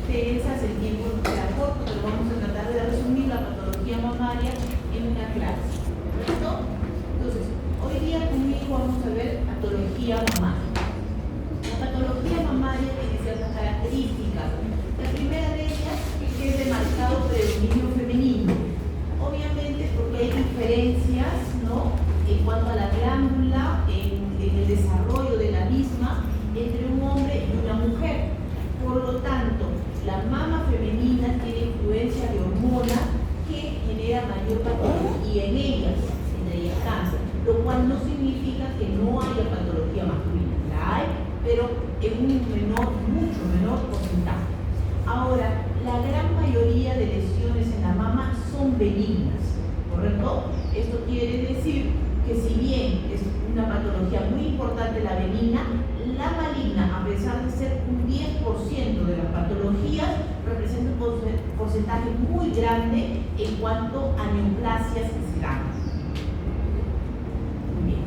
extensas, el tiempo será corto, pero vamos a tratar de resumir la patología mamaria en una clase, ¿correcto? Entonces, hoy día conmigo vamos a ver patología mamaria. La patología mamaria tiene ciertas características. La primera de ellas es que es de marcado predominio femenino. Obviamente porque hay diferencias, ¿no?, en cuanto a la glándula, en el desarrollo de la misma entre un hombre y una mujer. Por lo tanto, la mama femenina tiene influencia de hormona que genera mayor patología en ellas, entre ellas cáncer, lo cual no significa que no haya patología masculina. La hay, pero en un mucho menor porcentaje. Ahora, la gran mayoría de lesiones en la mama son benignas, ¿correcto? Esto quiere decir que si bien es una patología muy importante la benigna, la maligna, a pesar de ser un 10% de las patologías, representa un porcentaje muy grande en cuanto a neoplasias que se dan. Muy bien.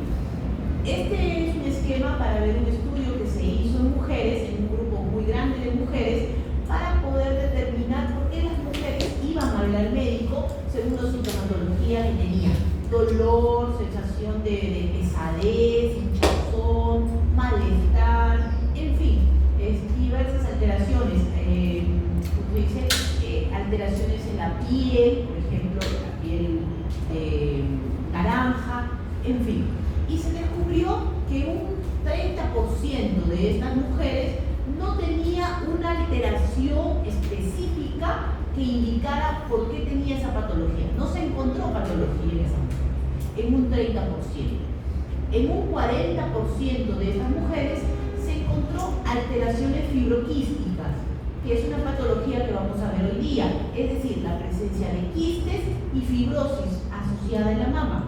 Este es un esquema para ver un estudio que se hizo en mujeres, en un grupo muy grande de mujeres, para poder determinar por qué las mujeres iban a ver al médico según la sintomatología que tenían. Dolor, sensación de pesadez, hinchazón, malestar, en fin, diversas alteraciones. ¿Cómo se dice? Alteraciones en la piel, por ejemplo, la piel naranja, en fin. Y se descubrió que un 30% de estas mujeres no tenía una alteración específica que indicara por qué tenía esa patología. No se encontró patología en esa mujer, en un 30%. En un 40% de esas mujeres se encontró alteraciones fibroquísticas, que es una patología que vamos a ver hoy día, es decir, la presencia de quistes y fibrosis asociada en la mama.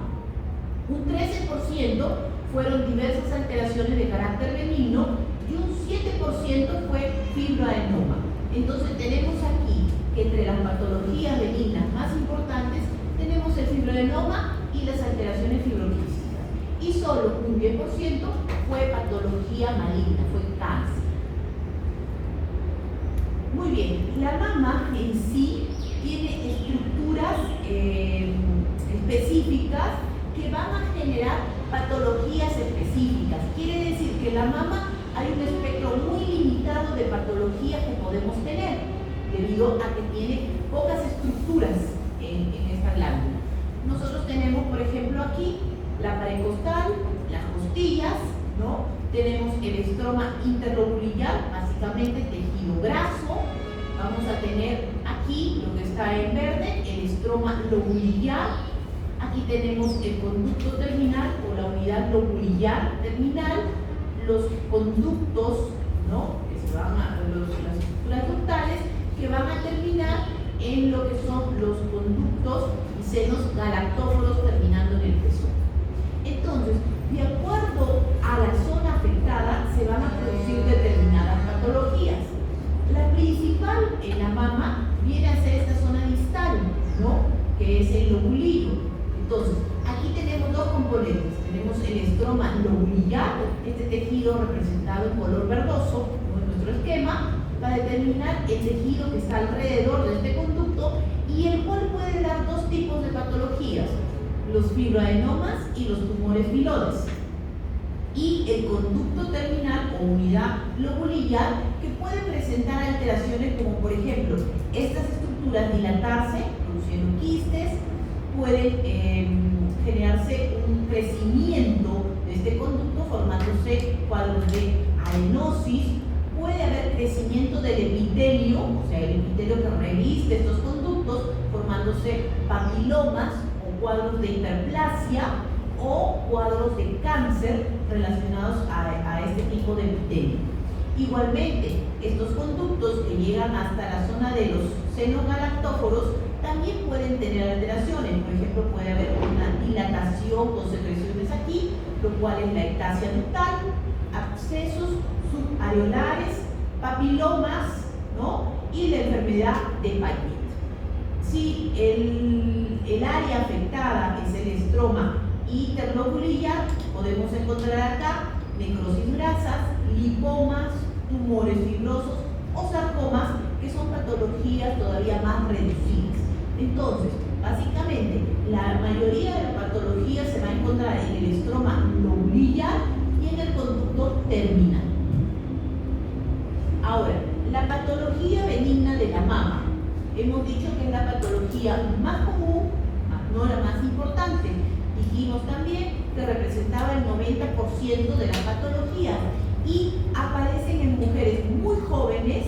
Un 13% fueron diversas alteraciones de carácter benigno y un 7% fue fibroadenoma. Entonces tenemos aquí que entre las patologías benignas más importantes tenemos el fibroadenoma y las alteraciones fibroquísticas. Y solo un 10% fue patología maligna, fue cáncer. Muy bien, la mama en sí tiene estructuras específicas que van a generar patologías específicas. Quiere decir que en la mama hay un espectro muy limitado de patologías que podemos tener, debido a que tiene pocas estructuras en esta glándula. Nosotros tenemos, por ejemplo, aquí la pared costal, las costillas, ¿no? Tenemos el estroma interlobulillar, básicamente tejido graso. Vamos a tener aquí lo que está en verde, el estroma lobulillar. Aquí tenemos el conducto terminal o la unidad lobulillar terminal, los conductos, ¿no?, que se van a las estructuras ductales que van a terminar en lo que son los conductos y senos galactóforos terminando en el pezón. Entonces, de acuerdo a la zona afectada, se van a producir determinadas patologías. La principal en la mama viene a ser esta zona distal, ¿no?, que es el lobulillo. Entonces, aquí tenemos dos componentes. Tenemos el estroma lobulillar, este tejido representado en color verdoso, como en nuestro esquema, para determinar el tejido que está alrededor de este conducto y el cual puede dar dos tipos de patologías: los fibroadenomas y los tumores piloides. Y el conducto terminal o unidad lobulillar, que puede presentar alteraciones como, por ejemplo, estas estructuras dilatarse, produciendo quistes, pueden generarse un crecimiento de este conducto formándose cuadros de adenosis, puede haber crecimiento del epitelio, o sea, el epitelio que reviste estos conductos, formándose papilomas o cuadros de hiperplasia o cuadros de cáncer relacionados a este tipo de epitelio. Igualmente, estos conductos que llegan hasta la zona de los senos galactóforos también pueden tener alteraciones. Por ejemplo, puede haber una dilatación con secreciones aquí, lo cual es la ectasia ductal, abscesos subareolares, papilomas, ¿no?, y la enfermedad de Paget. Si el área afectada es el estroma interlobulillar, podemos encontrar acá necrosis grasas, lipomas, tumores fibrosos o sarcomas que son patologías todavía más reducidas. Entonces, básicamente, la mayoría de las patologías se va a encontrar en el estroma lobulillar y en el conducto terminal. Ahora, la patología benigna de la mama. Hemos dicho que es la patología más común, no la más importante. Dijimos también que representaba el 90% de las patologías y aparecen en mujeres muy jóvenes,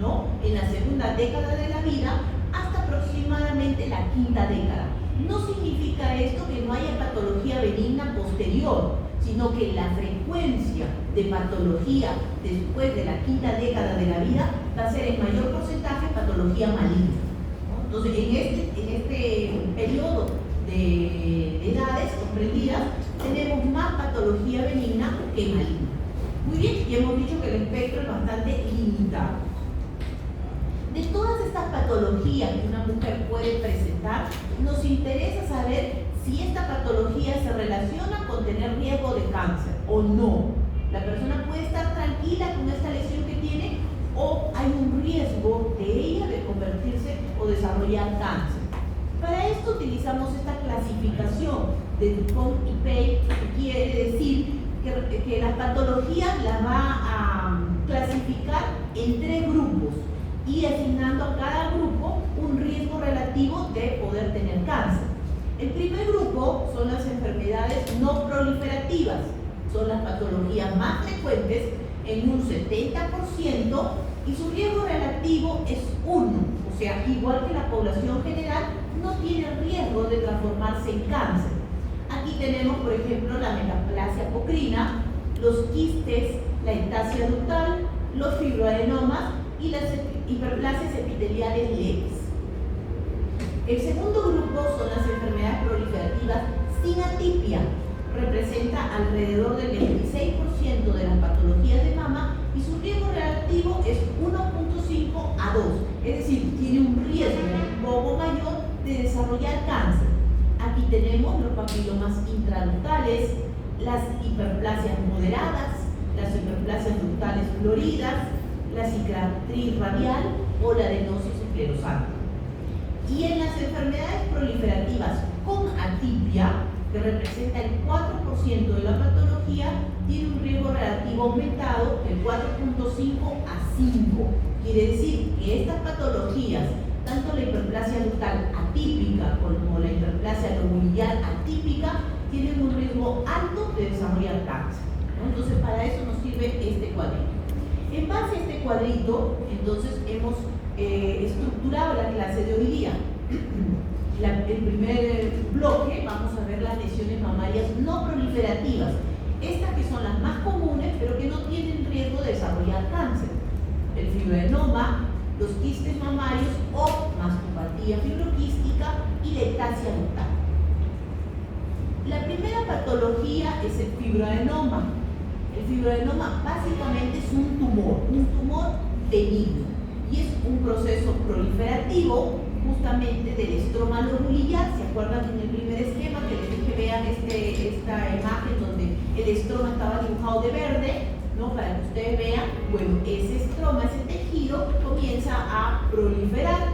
¿no?, en la segunda década de la vida hasta aproximadamente la quinta década. No significa esto que no haya patología benigna posterior, sino que la frecuencia de patología después de la quinta década de la vida va a ser en mayor porcentaje patología maligna, ¿no? Entonces, en este periodo de edades comprendidas, tenemos más patología benigna que maligna. Muy bien, y hemos dicho que el espectro es bastante limitado. De todas estas patologías que una mujer puede presentar, nos interesa saber si esta patología se relaciona con tener riesgo de cáncer o no. La persona puede estar tranquila con esta lesión que tiene o hay un riesgo de ella de convertirse o desarrollar cáncer. Para esto utilizamos esta clasificación de DuPont y Pei, que quiere decir que las patologías las va a clasificar en 3 grupos y asignando a cada grupo un riesgo relativo de poder tener cáncer. El primer grupo son las enfermedades no proliferativas, son las patologías más frecuentes en un 70% y su riesgo relativo es 1, o sea, igual que la población general, no tiene riesgo de transformarse en cáncer. Aquí tenemos, por ejemplo, la metaplasia pocrina, los quistes, la ectasia ductal, los fibroadenomas y las hiperplasias epiteliales leves. El segundo grupo son las enfermedades proliferativas sin atipia, representa alrededor del 26% de las patologías de mama y su riesgo relativo es 1.5 a 2, es decir, tiene un riesgo un poco mayor de desarrollar cáncer. Aquí tenemos los papilomas intraductales, las hiperplasias moderadas, las hiperplasias ductales floridas, la cicatriz radial o la adenosis esclerosante. Y en las enfermedades proliferativas con atipia, que representa el 4% de la patología, tiene un riesgo relativo aumentado del 4.5 a 5. Quiere decir que estas patologías, tanto la hiperplasia ductal atípica como la hiperplasia lobulillar atípica, tienen un riesgo alto de desarrollar cáncer, ¿no? Entonces, para eso nos sirve este cuadrito. En base a este cuadrito, entonces hemos estructurado la clase de hoy día. El primer bloque vamos a ver las lesiones mamarias no proliferativas, estas que son las más comunes pero que no tienen riesgo de desarrollar cáncer: el fibroadenoma, los quistes mamarios o mastopatía fibroquística y la ectasia ductal. La primera patología es el fibroadenoma. El fibroadenoma básicamente es un tumor benigno y es un proceso proliferativo justamente del estroma lobulillar. ¿Se acuerdan en el primer esquema que les dije? Vean esta imagen donde el estroma estaba dibujado de verde, ¿no? Para que ustedes vean, bueno, ese estroma, ese tejido comienza a proliferar,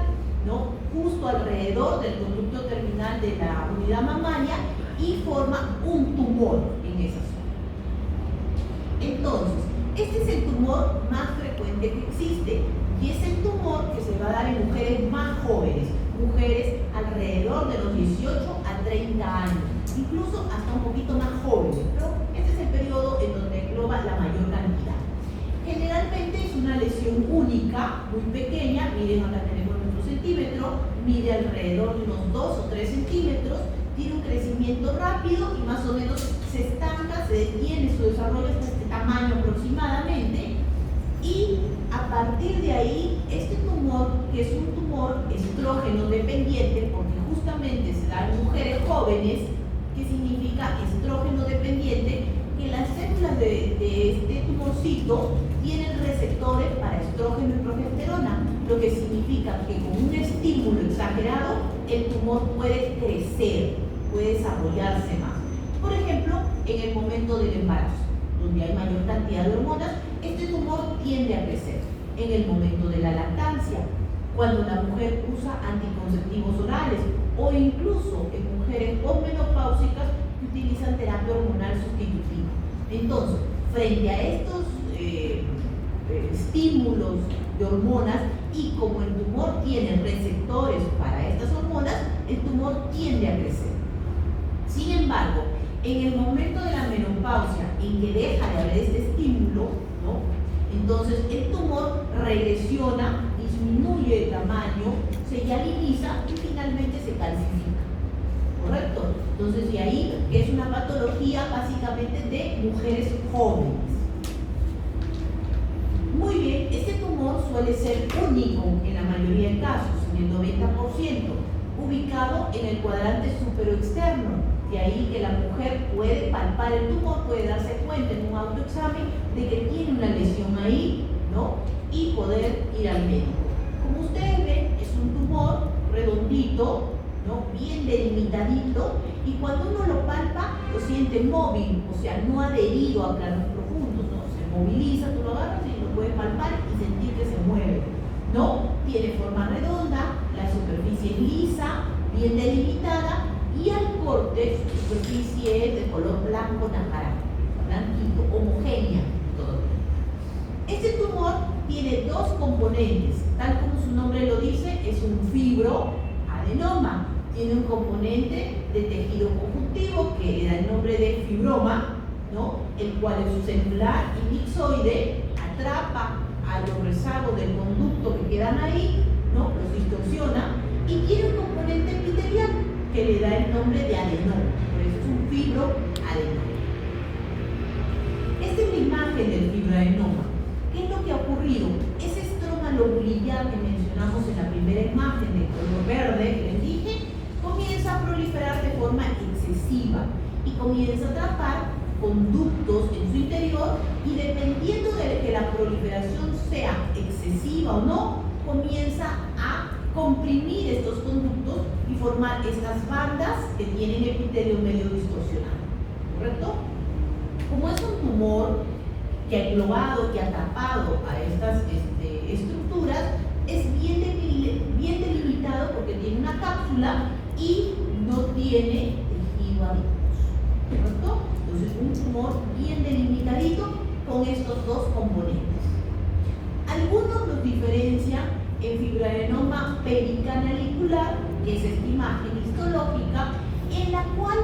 ¿no?, justo alrededor del conducto terminal de la unidad mamaria y forma un tumor en esa zona. Entonces, este es el tumor más frecuente que existe y es el tumor que se va a dar en mujeres más jóvenes, mujeres alrededor de los 18 a 30 años, incluso hasta un poquito más jóvenes, pero este es el periodo en donde engloba la mayor cantidad. Generalmente es una lesión única, muy pequeña, miren, acá tenemos nuestro centímetro, mide alrededor de unos 2 o 3 centímetros, tiene un crecimiento rápido y más o menos se estanca, se detiene su desarrollo hasta este tamaño aproximadamente, y a partir de ahí, este tumor, que es un tumor estrógeno dependiente, porque justamente se da en mujeres jóvenes, ¿qué significa estrógeno dependiente? Que las células de este tumorcito tienen receptores para estrógeno y progesterona, lo que significa que con un estímulo exagerado el tumor puede crecer, puede desarrollarse más. Por ejemplo, en el momento del embarazo, donde hay mayor cantidad de hormonas, este tumor tiende a crecer. en el momento de la lactancia, cuando la mujer usa anticonceptivos orales o incluso en mujeres posmenopáusicas que utilizan terapia hormonal sustitutiva. Entonces, frente a estos estímulos de hormonas, y como el tumor tiene receptores para estas hormonas, el tumor tiende a crecer. Sin embargo, en el momento de la menopausia, en que deja de haber este estímulo, ¿no?, entonces el tumor regresiona, disminuye de tamaño, se hialiniza y finalmente se calcifica. ¿Correcto? Entonces, de ahí es una patología básicamente de mujeres jóvenes. Muy bien, este tumor suele ser único en la mayoría de casos, en el 90%, ubicado en el cuadrante superoexterno. De ahí que la mujer puede palpar el tumor, puede darse cuenta en un autoexamen de que tiene una lesión ahí, ¿no?, y poder ir al médico. Como ustedes ven, es un tumor redondito, ¿no?, bien delimitadito, y cuando uno lo palpa, lo siente móvil, o sea, no adherido a planos profundos, ¿no? Se moviliza, tú lo agarras y lo puedes palpar y sentir que se mueve, ¿no? Tiene forma redonda, la superficie es lisa, bien delimitada, y al corte su superficie es de color blanco naranjo, blanquito, homogénea. Todo. Este tumor tiene dos componentes, tal como su nombre lo dice, es un fibroadenoma. Tiene un componente de tejido conjuntivo que le da el nombre de fibroma, ¿no?, el cual en su celular elipsoide atrapa a los rezagos del conducto que quedan ahí, ¿no?, los distorsiona, y tiene un componente epitelial que le da el nombre de adenoma. Por eso es un fibroadenoma. Esta es la imagen del fibroadenoma. ¿Qué es lo que ha ocurrido? Ese estroma lobulillar que mencionamos en la primera imagen de color verde que les dije, comienza a proliferar de forma excesiva y comienza a atrapar conductos en su interior, y dependiendo de que la proliferación sea excesiva o no, comienza a comprimir estos conductos y formar estas bandas que tienen epitelio medio distorsionado. ¿Correcto? Como es un tumor que ha englobado, que ha tapado a estas estructuras, es bien delimitado porque tiene una cápsula y no tiene tejido adiposo. ¿Correcto? Entonces, un tumor bien delimitadito con estos dos componentes. Algunos los diferencian en fibroadenoma pericanalicular, que es esta imagen histológica, en la cual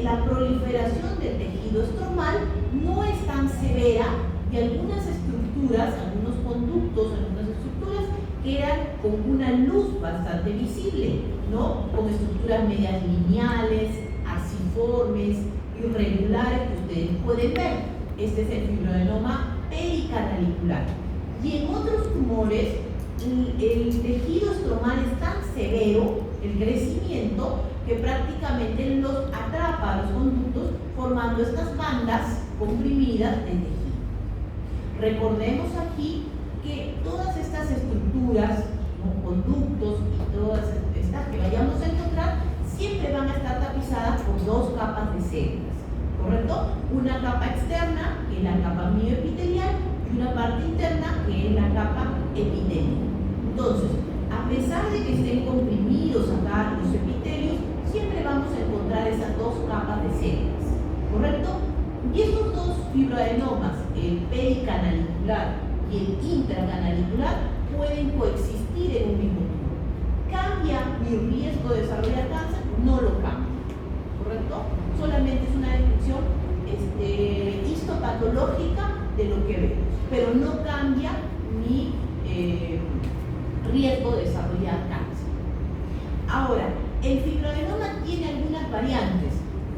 la proliferación del tejido estromal no es tan severa, y algunas estructuras, algunos conductos, algunas estructuras quedan con una luz bastante visible, ¿no?, con estructuras medias lineales, axiformes, irregulares que ustedes pueden ver. Este es el fibroadenoma pericanalicular. Y en otros tumores, el tejido estromal es tan severo, el crecimiento, que prácticamente los atrapa a los conductos, formando estas bandas comprimidas de tejido. Recordemos aquí que todas estas estructuras, ¿no?, conductos y todas estas que vayamos a encontrar, siempre van a estar tapizadas por dos capas de células. ¿Correcto? Una capa externa, que es la capa mioepitelial, y una parte interna, que es la capa epitelial. Entonces, a pesar de que estén comprimidos acá los epitelios, siempre vamos a encontrar esas dos capas de células. ¿Correcto? Y estos dos fibroadenomas, el pericanalicular y el intracanalicular, pueden coexistir en un mismo tumor. ¿Cambia mi riesgo de desarrollar cáncer? No lo cambia. ¿Correcto? Solamente es una descripción histopatológica de lo que vemos, pero no cambia mi riesgo de desarrollar cáncer. Ahora, el fibroadenoma tiene algunas variantes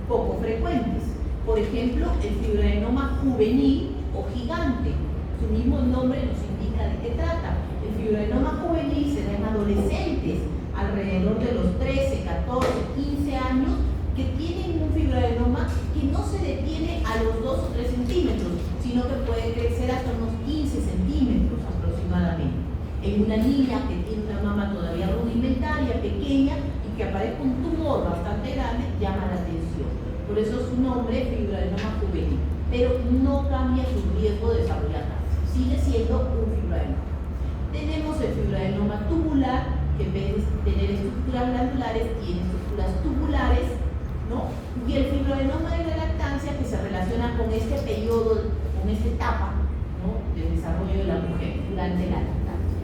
poco frecuentes. Por ejemplo, el fibroadenoma juvenil o gigante. Su mismo nombre nos indica de qué trata. El fibroadenoma juvenil se da en adolescentes alrededor de los 13, 14, 15 años, que tienen un fibroadenoma que no se detiene a los 2 o 3 centímetros, sino que puede crecer hasta unos 15 centímetros aproximadamente. En una niña que tiene una mama todavía rudimentaria, pequeña, y que aparezca un tumor bastante grande, llama la atención. Por eso su nombre es fibroadenoma juvenil, pero no cambia su riesgo de desarrollar cáncer. sigue siendo un fibroadenoma. Tenemos el fibroadenoma tubular, que en vez de tener estructuras glandulares, tiene estructuras tubulares, ¿no? Y el fibroadenoma de la lactancia, que se relaciona con este periodo, con esta etapa, ¿no?, del desarrollo de la mujer durante la lactancia.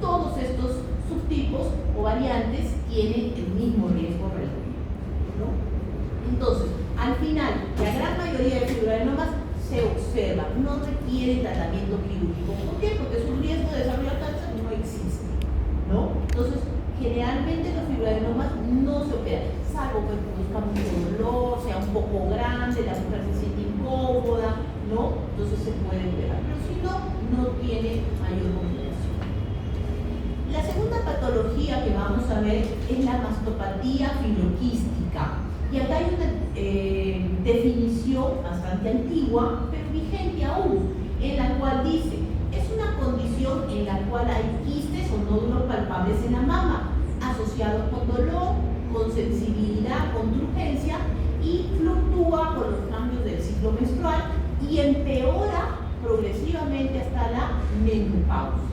Todos estos subtipos o variantes tienen el mismo riesgo relativo, ¿no? Entonces, al final, la gran mayoría de fibroadenomas se observa, no requiere tratamiento quirúrgico. ¿Por qué? Porque su riesgo de desarrollar cáncer no existe, ¿no? Entonces, generalmente los fibroadenomas no se operan, salvo que produzca mucho dolor, sea un poco grande, la mujer se siente incómoda, ¿no? Entonces se puede operar, pero si no, no tiene mayor complicación. La segunda patología que vamos a ver es la mastopatía fibroquística. Y acá hay una definición bastante antigua, pero vigente aún, en la cual dice: es una condición en la cual hay quistes o nódulos palpables en la mama, asociados con dolor, con sensibilidad, con turgencia, y fluctúa con los cambios del ciclo menstrual y empeora progresivamente hasta la menopausia.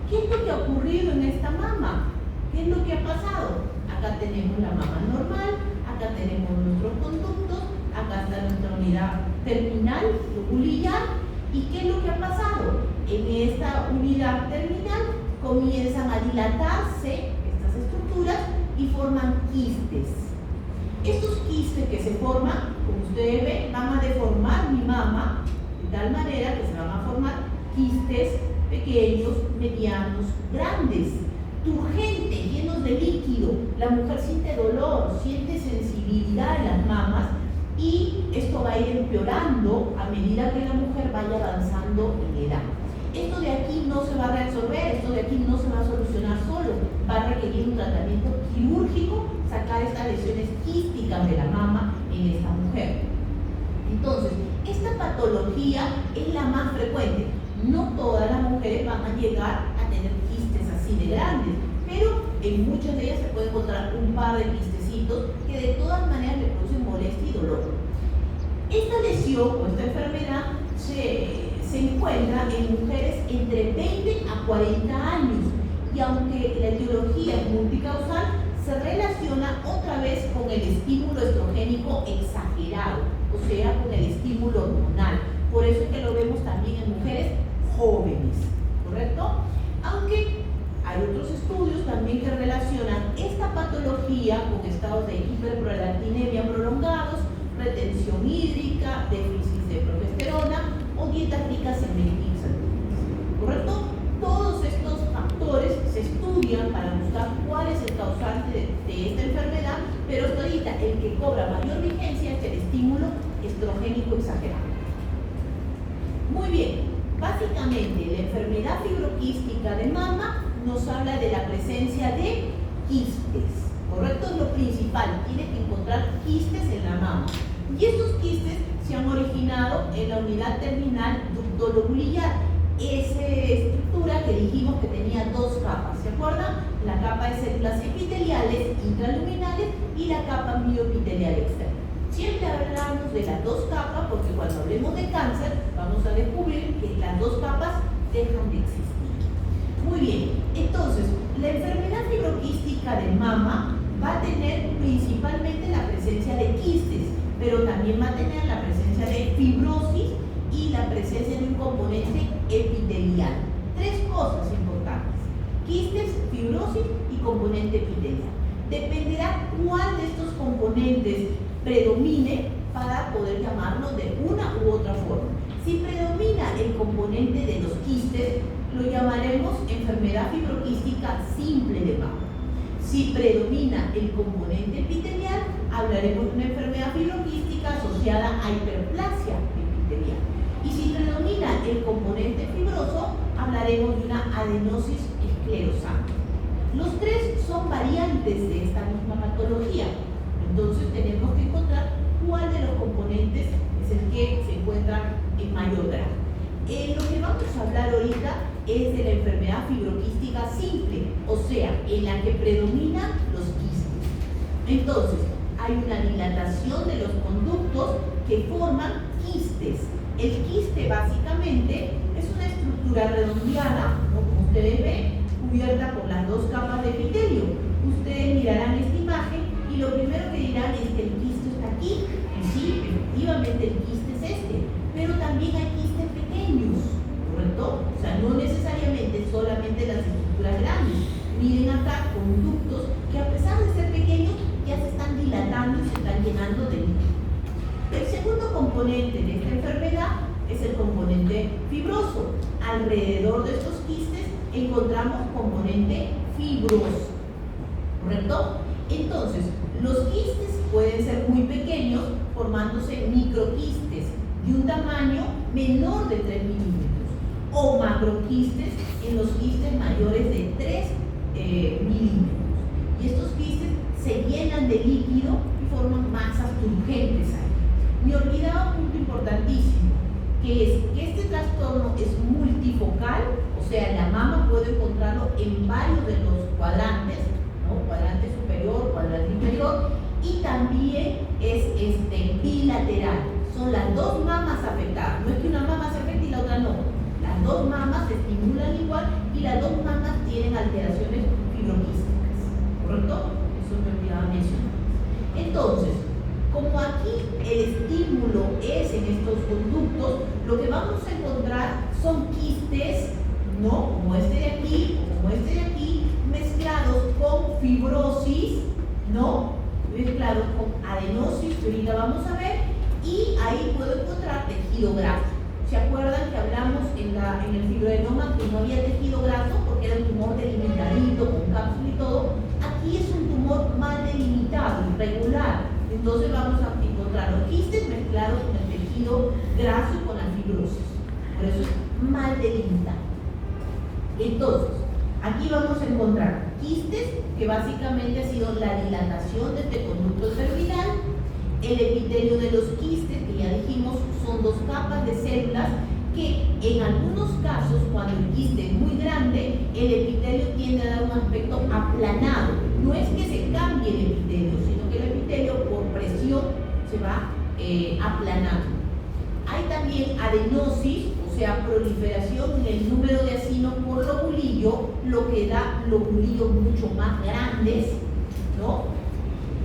¿Qué es lo que ha ocurrido en esta mama? ¿Qué es lo que ha pasado? Acá tenemos la mama normal, acá tenemos nuestros conductos, acá está nuestra unidad terminal, lobulillar. ¿Y qué es lo que ha pasado? En esta unidad terminal comienzan a dilatarse estas estructuras y forman quistes. Estos quistes que se forman, como ustedes ven, van a deformar mi mama de tal manera que se van a formar quistes pequeños, medianos, grandes, turgentes, llenos de líquido. La mujer siente dolor, siente sensibilidad en las mamas, y esto va a ir empeorando a medida que la mujer vaya avanzando en edad. Esto de aquí no se va a resolver, esto de aquí no se va a solucionar solo, va a requerir un tratamiento quirúrgico, sacar estas lesiones quísticas de la mama en esta mujer. Entonces, esta patología es la más frecuente. No todas las mujeres van a llegar a tener quistes así de grandes, pero en muchas de ellas se puede encontrar un par de quistecitos que de todas maneras le producen molestia y dolor. Esta lesión o esta enfermedad se encuentra en mujeres entre 20 a 40 años, y aunque la etiología es multicausal, se relaciona otra vez con el estímulo estrogénico exagerado, o sea, con el estímulo hormonal. Por eso es que lo vemos también en mujeres jóvenes, ¿correcto? Aunque hay otros estudios también que relacionan esta patología con estados de hiperprolactinemia prolongados, retención hídrica, déficit de progesterona o dietas ricas en metilxantinas, ¿correcto? Todos estos factores se estudian para buscar cuál es el causante de esta enfermedad, pero hasta ahorita el que cobra mayor vigencia es el estímulo estrogénico exagerado. Muy bien, básicamente la enfermedad fibroquística de mama nos habla de la presencia de quistes, ¿correcto? Es lo principal, tienes que encontrar quistes en la mama. Y estos quistes se han originado en la unidad terminal ductolobulillar, esa estructura que dijimos que tenía dos capas, ¿se acuerdan? La capa de células epiteliales intraluminales y la capa mioepitelial externa. Siempre hablamos de las dos capas porque cuando hablemos de cáncer vamos a descubrir que las dos capas dejan de existir. Muy bien, entonces la enfermedad fibroquística de mama va a tener principalmente la presencia de quistes, pero también va a tener la presencia de fibrosis y la presencia de un componente epitelial. Tres cosas importantes: quistes, fibrosis y componente epitelial. Dependerá cuál de estos componentes predomine para poder llamarlo de una u otra forma. Si predomina el componente de los quistes, lo llamaremos enfermedad fibroquística simple de mama. Si predomina el componente epitelial, hablaremos de una enfermedad fibroquística asociada a hiperplasia epitelial. Y si predomina el componente fibroso, hablaremos de una adenosis esclerosante. Los tres son variantes de esta misma patología. Entonces tenemos que encontrar cuál de los componentes es el que se encuentra en mayor grado. Lo que vamos a hablar ahorita es de la enfermedad fibroquística simple, o sea, en la que predominan los quistes. Entonces, hay una dilatación de los conductos que forman quistes. El quiste básicamente es una estructura redondeada, ¿no? Como ustedes ven, cubierta por las dos capas de epitelio. Ustedes mirarán esta imagen y lo primero que dirán es que el quiste está aquí. Y sí, efectivamente el quiste es este, pero también hay quistes pequeños, ¿correcto? O sea, no necesariamente solamente las estructuras grandes. Miren acá conductos que a pesar de ser pequeños ya se están dilatando y se están llenando de líquido. El segundo componente de esta enfermedad es el componente fibroso. Alrededor de estos quistes encontramos componente fibroso, ¿correcto? Entonces, los quistes pueden ser muy pequeños, formándose microquistes de un tamaño menor de 3 milímetros, o macroquistes en los quistes mayores de 3 milímetros. Y estos quistes se llenan de líquido y forman masas turgentes ahí. Me olvidaba un punto importantísimo, que es que este trastorno es multifocal, o sea, la mama puede encontrarlo en varios de los cuadrantes, ¿no? Cuadrante superior, cuadrante inferior, y también es bilateral. Son las dos mamas afectadas. No es que una mama se afecte y la otra no. Las dos mamas se estimulan igual y las dos mamas tienen alteraciones fibroquísticas, ¿correcto? Eso me olvidaba mencionar. Entonces, como aquí el estímulo es en estos conductos, lo que vamos a encontrar son quistes, ¿no? Como este de aquí o como este de aquí, mezclados con fibrosis, ¿no? Mezclados con adenosis, que ahorita vamos a ver, y ahí puedo encontrar tejido graso. ¿Se acuerdan que hablamos en el fibroadenoma que no había tejido graso porque era un tumor delimitadito, con cápsula y todo? Aquí es un tumor mal delimitado, irregular. Entonces vamos a encontrar los quistes mezclados con el tejido graso y con la fibrosis. Por eso es mal delimitado. Entonces, aquí vamos a encontrar quistes, que básicamente ha sido la dilatación de este conducto cervical. El epitelio de los quistes, que ya dijimos, son dos capas de células que en algunos casos, cuando el quiste es muy grande, el epitelio tiende a dar un aspecto aplanado. No es que se cambie el epitelio, sino que el epitelio por presión se va aplanando. Hay también adenosis, o sea, proliferación en el número de acinos por lobulillo, lo que da lobulillos mucho más grandes, ¿no?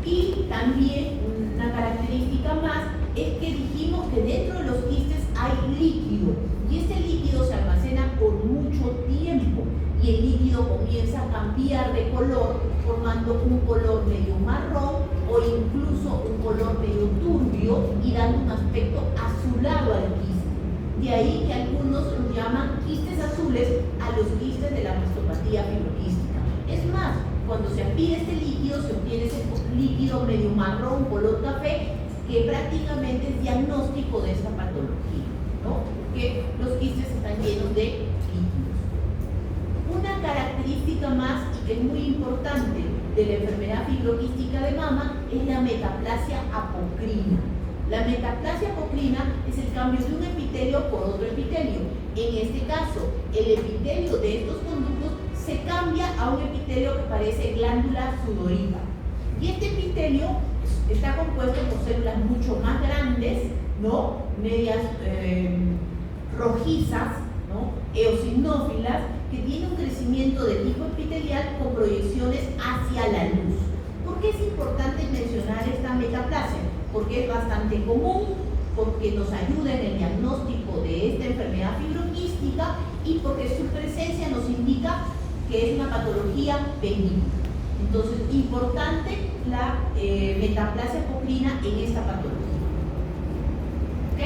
Y también una característica más es que dijimos que dentro de los quistes hay líquido, y este líquido se almacena por mucho tiempo y el líquido comienza a cambiar de color, formando un color medio marrón o incluso un color medio turbio y dando un aspecto azulado al quiste. De ahí que algunos los llaman quistes azules a los quistes de la mastopatía fibroquística. Es más, cuando se aspira este líquido, se obtiene ese líquido medio marrón, color café, que prácticamente es diagnóstico de esta patología, ¿no? Que los quistes están llenos de líquidos. Una característica más, y que es muy importante, de la enfermedad fibroquística de mama es la metaplasia apocrina. La metaplasia apocrina es el cambio de un epitelio por otro epitelio. En este caso, el epitelio de estos conductos se cambia a un epitelio que parece glándula sudorípara. Y este epitelio está compuesto por células mucho más grandes, ¿no? Medias rojizas, ¿no? Eosinófilas, que tienen un crecimiento de tipo epitelial con proyecciones hacia la luz. ¿Por qué es importante mencionar esta metaplasia? Porque es bastante común, porque nos ayuda en el diagnóstico de esta enfermedad fibroquística y porque su presencia nos indica que es una patología benigna. Entonces, importante la metaplasia apocrina en esta patología. ¿Ok?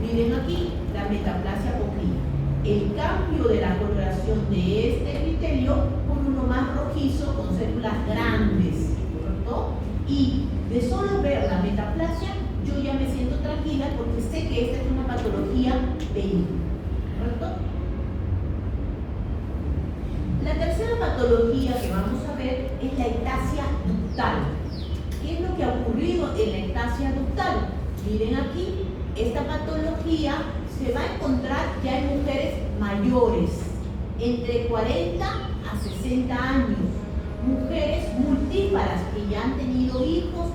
Miren aquí la metaplasia apocrina. El cambio de la coloración de este epitelio por uno más rojizo con células grandes, ¿correcto? Y de solo ver la metaplasia, yo ya me siento tranquila porque sé que esta es una patología benigna, ¿correcto? La tercera patología que vamos a ver es la ectasia ductal. ¿Qué es lo que ha ocurrido en la ectasia ductal? Miren aquí, esta patología se va a encontrar ya en mujeres mayores, entre 40 a 60 años, mujeres multíparas que ya han tenido hijos,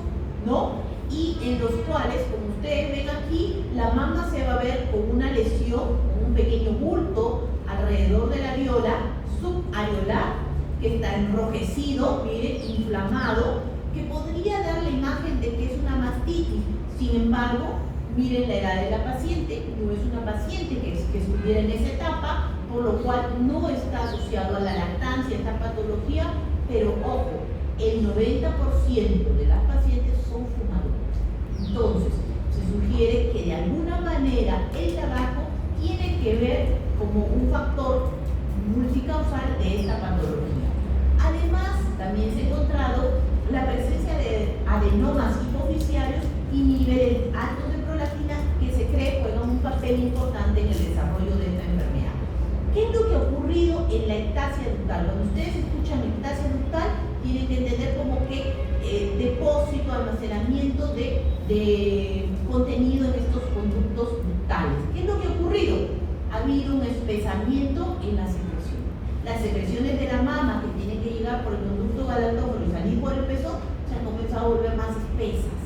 ¿no? Y en los cuales, como ustedes ven aquí, la mama se va a ver con una lesión, con un pequeño bulto a alrededor de la areola subareolar, que está enrojecido, miren, inflamado, que podría dar la imagen de que es una mastitis. Sin embargo, miren la edad de la paciente, no es una paciente que estuviera en esa etapa, por lo cual no está asociado a la lactancia, esta patología, pero ojo, el 90% de las pacientes son fumadoras. Entonces, se sugiere que de alguna manera el tabaco tiene que ver como un factor multicausal de esta patología. Además, también se ha encontrado la presencia de adenomas hipoficiarios y niveles altos de prolactina que se cree juegan un papel importante en el desarrollo de esta enfermedad. ¿Qué es lo que ha ocurrido en la ectasia ductal? Cuando ustedes escuchan ectasia ductal, tienen que entender como que depósito, almacenamiento de contenido en estos conductos ductales. ¿Qué es lo que ha ocurrido? Ha habido un espesamiento en la secreción. Las secreciones de la mama que tienen que llegar por el conducto galatóforo y salir por el pezón se han comenzado a volver más espesas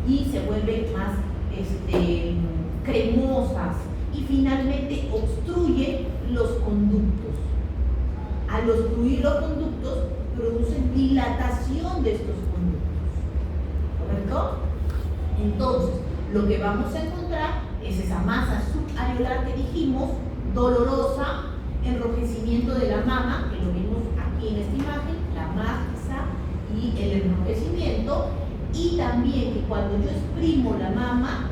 y se vuelven más cremosas y finalmente obstruyen los conductos. Al obstruir los conductos producen dilatación de estos conductos, ¿correcto? Entonces, lo que vamos a encontrar es esa masa subareolar que dijimos, dolorosa, enrojecimiento de la mama, que lo vimos aquí en esta imagen, la masa y el enrojecimiento, y también que cuando yo exprimo la mama,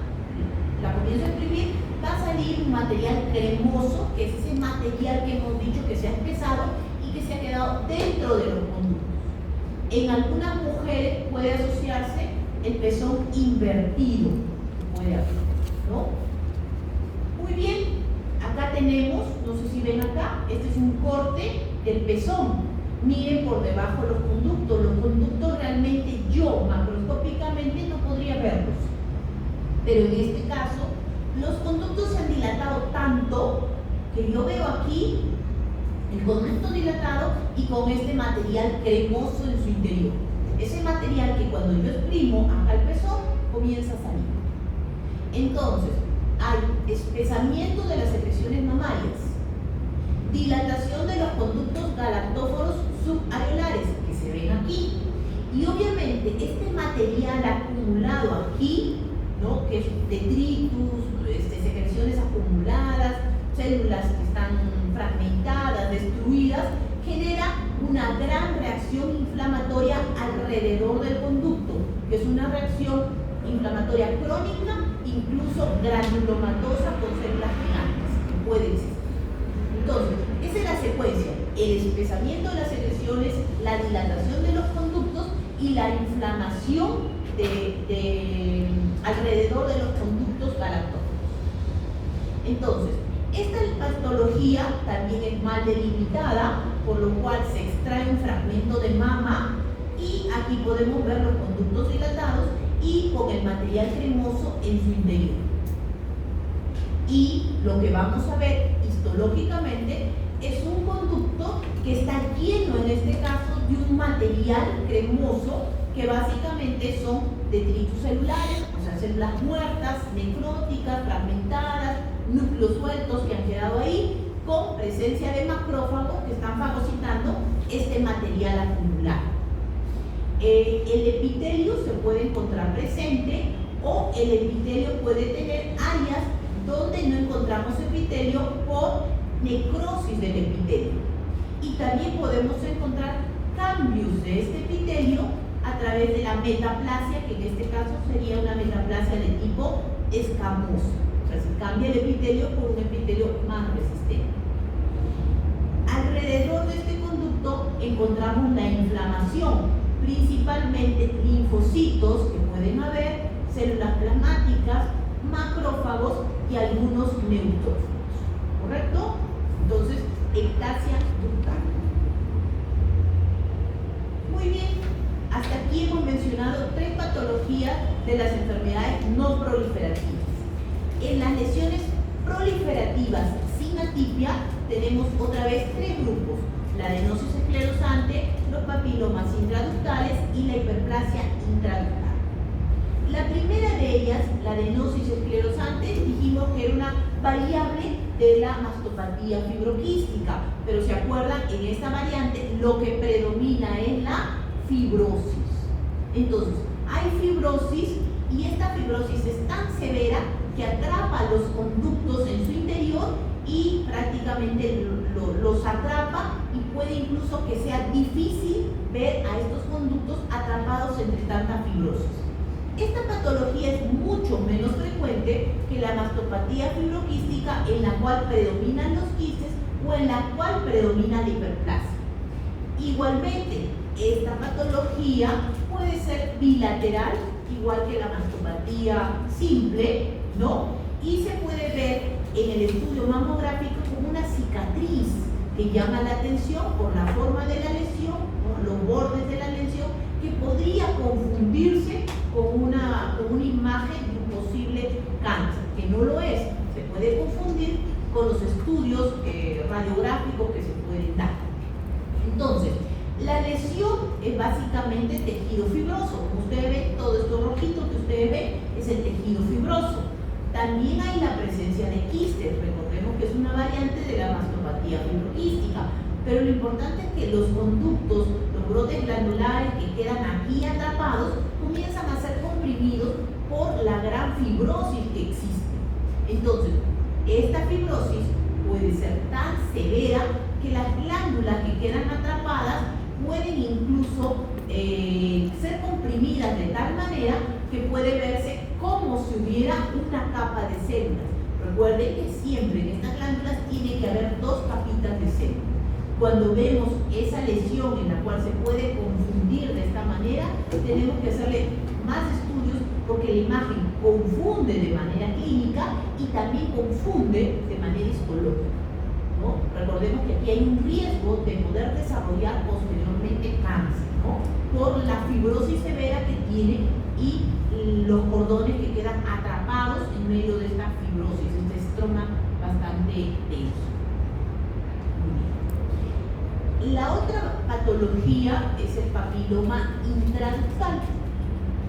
la comienzo a exprimir, va a salir un material cremoso, que es ese material que hemos dicho que se ha espesado y que se ha quedado dentro de los conductos. En algunas mujeres puede asociarse el pezón invertido, puede haber, ¿no? Muy bien, acá tenemos, no sé si ven acá, este es un corte del pezón. Miren por debajo los conductos realmente yo macroscópicamente no podría verlos, pero en este caso los conductos se han dilatado tanto que yo veo aquí el conducto dilatado y con este material cremoso en su interior. Ese material que cuando yo exprimo acá el pezón comienza a salir. Entonces, hay espesamiento de las secreciones mamarias, dilatación de los conductos galactóforos subareolares que se ven aquí, y obviamente este material acumulado aquí, ¿no? Que es detritus, secreciones acumuladas, células que están fragmentadas, destruidas, genera una gran reacción inflamatoria alrededor del conducto, que es una reacción inflamatoria crónica, incluso granulomatosa con células gigantes, que puede existir. Entonces, esa es la secuencia: el espesamiento de las secreciones, la dilatación de los conductos y la inflamación alrededor de los conductos galactóforos. Entonces, esta patología también es mal delimitada, por lo cual se extrae un fragmento de mama y aquí podemos ver los conductos dilatados y con el material cremoso en su interior. Y lo que vamos a ver histológicamente es un conducto que está lleno, en este caso, de un material cremoso que básicamente son detritus celulares, o sea, células muertas, necróticas, fragmentadas, núcleos sueltos que han quedado ahí, con presencia de macrófagos que están fagocitando este material acumulado. El epitelio se puede encontrar presente o el epitelio puede tener áreas donde no encontramos epitelio por necrosis del epitelio. Y también podemos encontrar cambios de este epitelio a través de la metaplasia, que en este caso sería una metaplasia de tipo escamoso. O sea, se cambia el epitelio por un epitelio más resistente. Alrededor de este conducto encontramos la inflamación, principalmente linfocitos que pueden haber, células plasmáticas, macrófagos y algunos neutrófilos. ¿Correcto? Entonces, ectasia ductal. Muy bien, hasta aquí hemos mencionado 3 patologías de las enfermedades no proliferativas. En las lesiones proliferativas sin atipia tenemos otra vez 3 grupos: la adenosis esclerosante, los papilomas intraductales y la hiperplasia intraductal. La primera de ellas, la adenosis esclerosante, dijimos que era una variable de la mastopatía fibroquística. Pero se acuerdan, en esta variante lo que predomina es la fibrosis. Entonces, hay fibrosis y esta fibrosis es tan severa que atrapa los conductos en su interior y prácticamente los atrapa, y puede incluso que sea difícil ver a estos conductos atrapados entre tanta fibrosis. Esta patología es mucho menos frecuente que la mastopatía fibroquística, en la cual predominan los quistes o en la cual predomina la hiperplasia. Igualmente, esta patología puede ser bilateral, igual que la mastopatía simple, ¿no? Y se puede ver en el estudio mamográfico como una cicatriz que llama la atención por la forma de la lesión, por los bordes de la lesión, que podría confundirse con una imagen de un posible cáncer, que no lo es. Se puede confundir con los estudios radiográficos que se pueden dar. Entonces, la lesión es básicamente tejido fibroso. Como ustedes ven, todo esto rojito que ustedes ven es el tejido fibroso. También hay la presencia de quistes. Recordemos que es una variante de la mastopatía fibroquística. Pero lo importante es que los conductos, los brotes glandulares que quedan aquí atrapados, comienzan a ser comprimidos por la gran fibrosis que existe. Entonces, esta fibrosis puede ser tan severa que las glándulas que quedan atrapadas pueden incluso ser comprimidas de tal manera que puede verse como si hubiera una capa de células. Recuerden que siempre en estas glándulas tiene que haber dos capitas de células. Cuando vemos esa lesión en la cual se puede confundir de esta manera, tenemos que hacerle más estudios, porque la imagen confunde de manera clínica y también confunde de manera histológica, ¿no? Recordemos que aquí hay un riesgo de poder desarrollar posteriormente cáncer, ¿no? Por la fibrosis severa que tiene y los cordones que quedan atrapados en medio de esta fibrosis, este estroma bastante denso. La otra patología es el papiloma intraductal.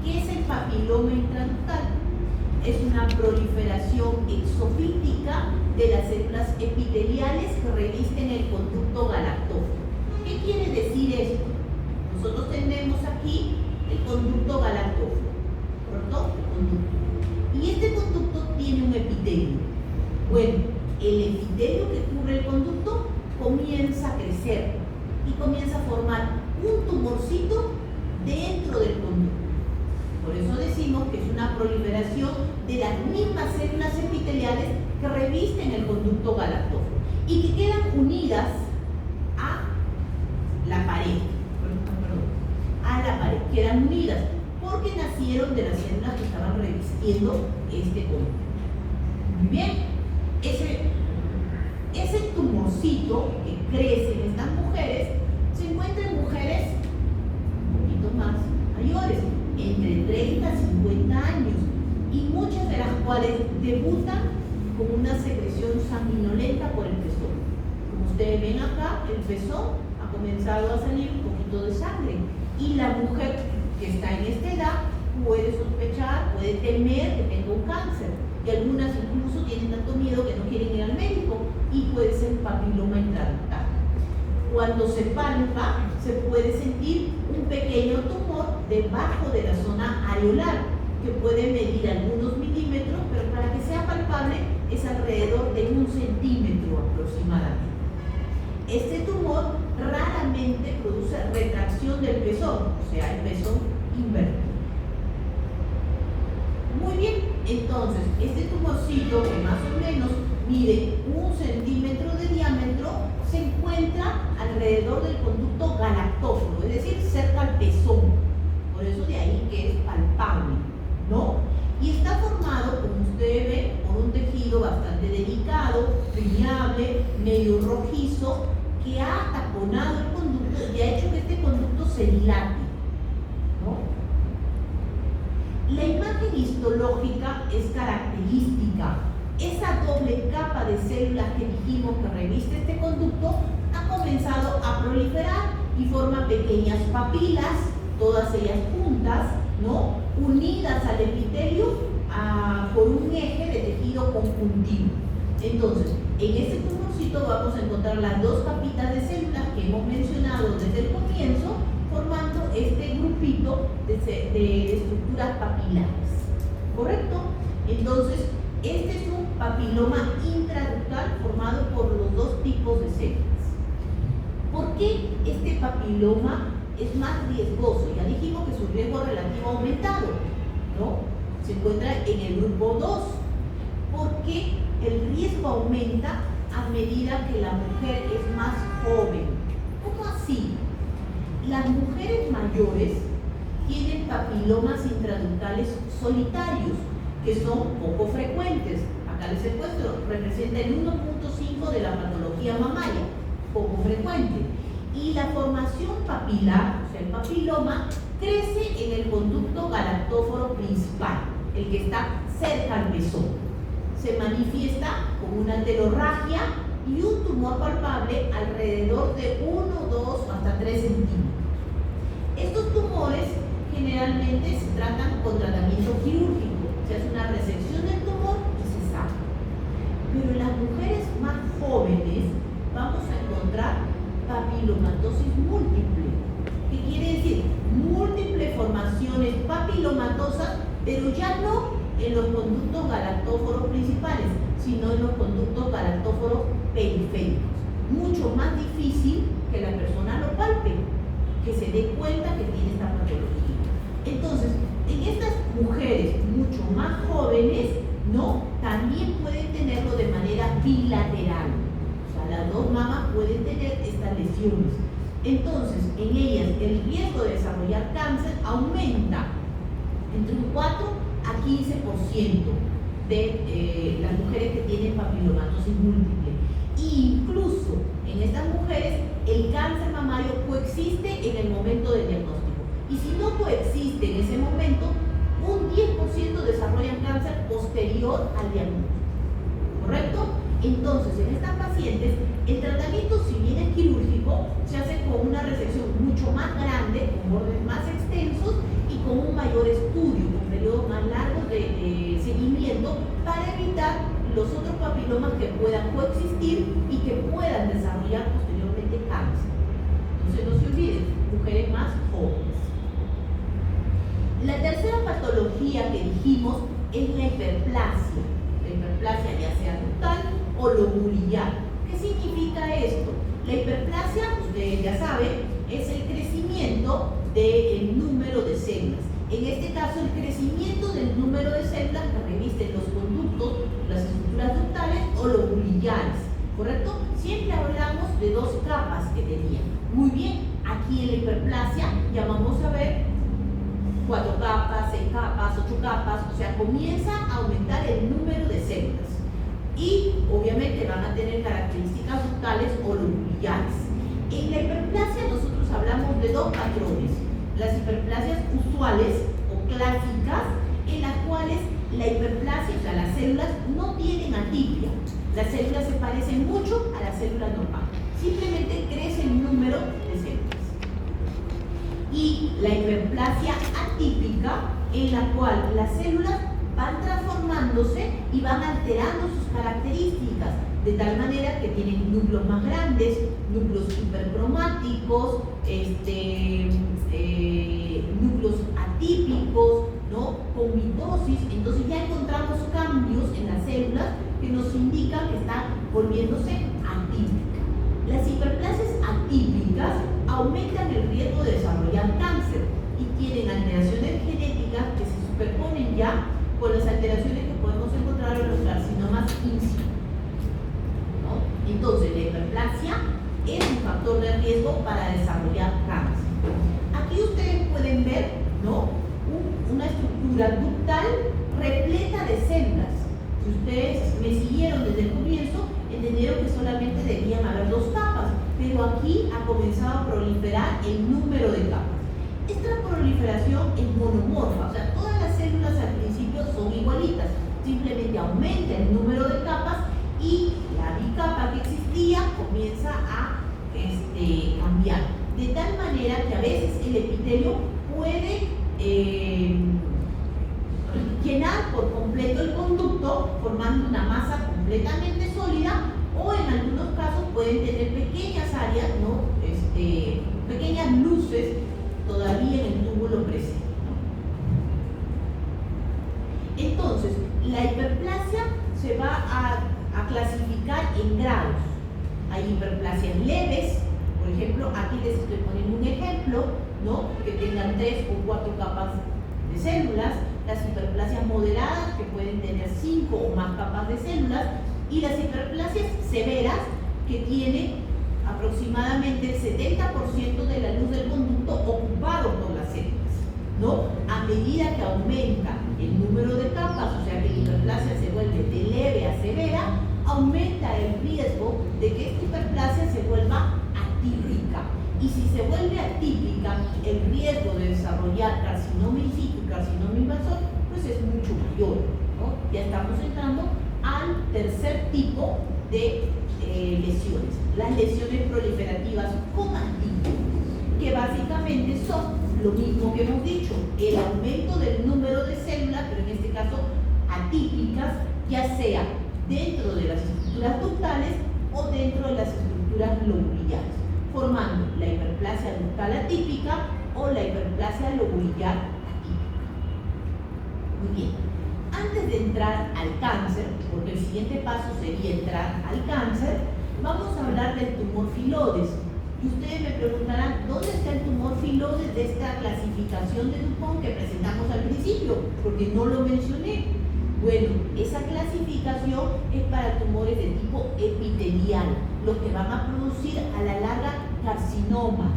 ¿Qué es el papiloma intraductal? Es una proliferación exofítica de las células epiteliales que revisten el conducto galactóforo. ¿Qué quiere decir esto? Nosotros tenemos aquí el conducto galactóforo, ¿correcto? El conducto. Y este conducto tiene un epitelio. Bueno, el epitelio que cubre el conducto comienza a crecer y comienza a formar un tumorcito dentro del conducto. Por eso decimos que es una proliferación de las mismas células epiteliales que revisten el conducto galactóforo y que quedan unidas a la pared. Quedan unidas porque nacieron de las células que estaban revistiendo este conducto. Muy bien, ese tumorcito que crece en estas mujeres se encuentra en mujeres un poquito más mayores, entre 30 y 50 años, y muchas de las cuales debutan con una secreción sanguinolenta por el pezón. Como ustedes ven acá, el pezón ha comenzado a salir un poquito de sangre, y la mujer que está en esta edad puede sospechar, puede temer que tenga un cáncer, y algunas incluso tienen tanto miedo que no quieren ir al médico, y puede ser papiloma intraductal. Cuando se palpa, se puede sentir un pequeño tumor debajo de la zona areolar, que puede medir algunos milímetros, pero para que sea palpable es alrededor de 1 centímetro aproximadamente. Este tumor raramente produce retracción del pezón, o sea, el pezón invertido. Muy bien, entonces, este tumorcito, que más o menos mide 1 centímetro de diámetro, se encuentra alrededor del conducto galactóforo, es decir, cerca al pezón. Por eso de ahí que es palpable, ¿no? Y está formado, como ustedes ven, por un tejido bastante delicado, permeable, medio rojizo, que ha taponado el conducto y ha hecho que este conducto se dilate, ¿no? La imagen histológica es característica. Esa doble capa de células que dijimos que reviste este conducto ha comenzado a proliferar y forma pequeñas papilas, todas ellas juntas, ¿no? Unidas al epitelio por un eje de tejido conjuntivo. Entonces, en este tumorcito vamos a encontrar las dos capitas de células que hemos mencionado desde el comienzo, formando este grupito de estructuras papilares. ¿Correcto? Entonces, este es un papiloma intraductal formado por los dos tipos de células. ¿Por qué este papiloma es más riesgoso? Ya dijimos que su riesgo relativo ha aumentado, ¿no? Se encuentra en el grupo 2. ¿Por qué el riesgo aumenta a medida que la mujer es más joven? ¿Cómo así? Las mujeres mayores tienen papilomas intraductales solitarios, que son poco frecuentes. Acá les he puesto, representa el 1.5 de la patología mamaria, poco frecuente. Y la formación papilar, o sea, el papiloma, crece en el conducto galactóforo principal, el que está cerca al pezón. Se manifiesta con una telorragia y un tumor palpable alrededor de 1, 2 hasta 3 centímetros. Estos tumores generalmente se tratan con tratamiento quirúrgico, se hace una resección del tumor y se saca. Pero en las mujeres más jóvenes vamos a encontrar papilomatosis múltiple. ¿Qué quiere decir? Múltiples formaciones papilomatosas, pero ya no en los conductos galactóforos principales, sino en los conductos galactóforos periféricos. Mucho más difícil que la persona lo palpe, que se dé cuenta que tiene esta patología. Entonces, en estas mujeres mucho más jóvenes, ¿no? También pueden tenerlo de manera bilateral. O sea, las dos mamas pueden tener estas lesiones. Entonces, en ellas el riesgo de desarrollar cáncer aumenta entre un 4 a 15% de las mujeres que tienen papilomatosis múltiple. Incluso en estas mujeres el cáncer mamario coexiste en el momento del diagnóstico. Y si no coexiste en ese momento, un 10% desarrollan cáncer posterior al diagnóstico. ¿Correcto? Entonces, en estas pacientes, el tratamiento, si bien es quirúrgico, se hace con una resección mucho más grande, con bordes más extensos y con un mayor estudio, con periodos más largos de seguimiento, para evitar los otros papilomas que puedan coexistir y que puedan desarrollar posteriormente cáncer. Entonces, no se olviden, mujeres más jóvenes. La tercera patología que dijimos es la hiperplasia. La hiperplasia ya sea ductal o lobulillar. ¿Qué significa esto? La hiperplasia, ustedes ya saben, es el crecimiento del número de células. En este caso, el crecimiento del número de células que revisten los conductos, las estructuras ductales o lobulillares, ¿correcto? Siempre hablamos de dos capas que tenían. Muy bien, aquí en la hiperplasia ya vamos a ver 4 capas, 6 capas, 8 capas, o sea, comienza a aumentar el número de células. Y obviamente van a tener características ductales o lobulillares. En la hiperplasia nosotros hablamos de dos patrones: las hiperplasias usuales o clásicas, en las cuales la hiperplasia, o sea, las células no tienen atipia. Las células se parecen mucho a las células normales. Simplemente crece el número de células. Y la hiperplasia atípica, en la cual las células van transformándose y van alterando sus características, de tal manera que tienen núcleos más grandes, núcleos hipercromáticos, núcleos atípicos, ¿no? Con mitosis. Entonces ya encontramos cambios en las células que nos indican que están volviéndose atípicas. Las hiperplasias atípicas aumentan el riesgo de desarrollar cáncer y tienen alteraciones genéticas que se superponen ya con las alteraciones que podemos encontrar en los carcinomas in situ, ¿no? Entonces, la hiperplasia es un factor de riesgo para desarrollar cáncer. Aquí ustedes pueden ver, ¿no?, una estructura ductal repleta de células. Si ustedes me siguieron desde el comienzo, entendieron que solamente debían haber 2 capas, pero aquí ha comenzado a proliferar el número de capas. Esta proliferación es monomorfa, o sea, todas las células al principio son igualitas, simplemente aumenta el número de capas y la bicapa que existía comienza a cambiar, de tal manera que a veces el epitelio puede llenar por completo el conducto ¿no? Formando una masa completamente sólida, o en algunos casos pueden tener pequeñas áreas, ¿no? Pequeñas luces todavía en el túbulo presente, ¿no? Entonces, la hiperplasia se va a clasificar en grados. Hay hiperplasias leves, por ejemplo, aquí les estoy poniendo un ejemplo, ¿no? Que tengan 3 o 4 capas de células, las hiperplasias moderadas que pueden tener 5 o más capas de células, y las hiperplasias severas que tienen aproximadamente el 70% de la luz del conducto ocupado por las células, ¿no? A medida que aumenta el número de capas, o sea que la hiperplasia se vuelve de leve a severa, aumenta el riesgo de que esta hiperplasia se vuelva atípica. Y si se vuelve atípica, el riesgo de desarrollar carcinoma in situ y carcinoma invasor pues es mucho mayor, ¿no? Ya estamos entrando al tercer tipo de lesiones, las lesiones proliferativas comanditas, que básicamente son lo mismo que hemos dicho, el aumento del número de células, pero en este caso atípicas, ya sea dentro de las estructuras ductales o dentro de las estructuras lobularias, formando la hiperplasia ductal atípica o la hiperplasia lobular atípica. Muy bien. Antes de entrar al cáncer, porque el siguiente paso sería entrar al cáncer, vamos a hablar del tumor Phyllodes. Y ustedes me preguntarán, ¿dónde está el tumor Phyllodes de esta clasificación de Dupont que presentamos al principio? Porque no lo mencioné. Bueno, esa clasificación es para tumores de tipo epitelial, los que van a producir a la larga carcinomas.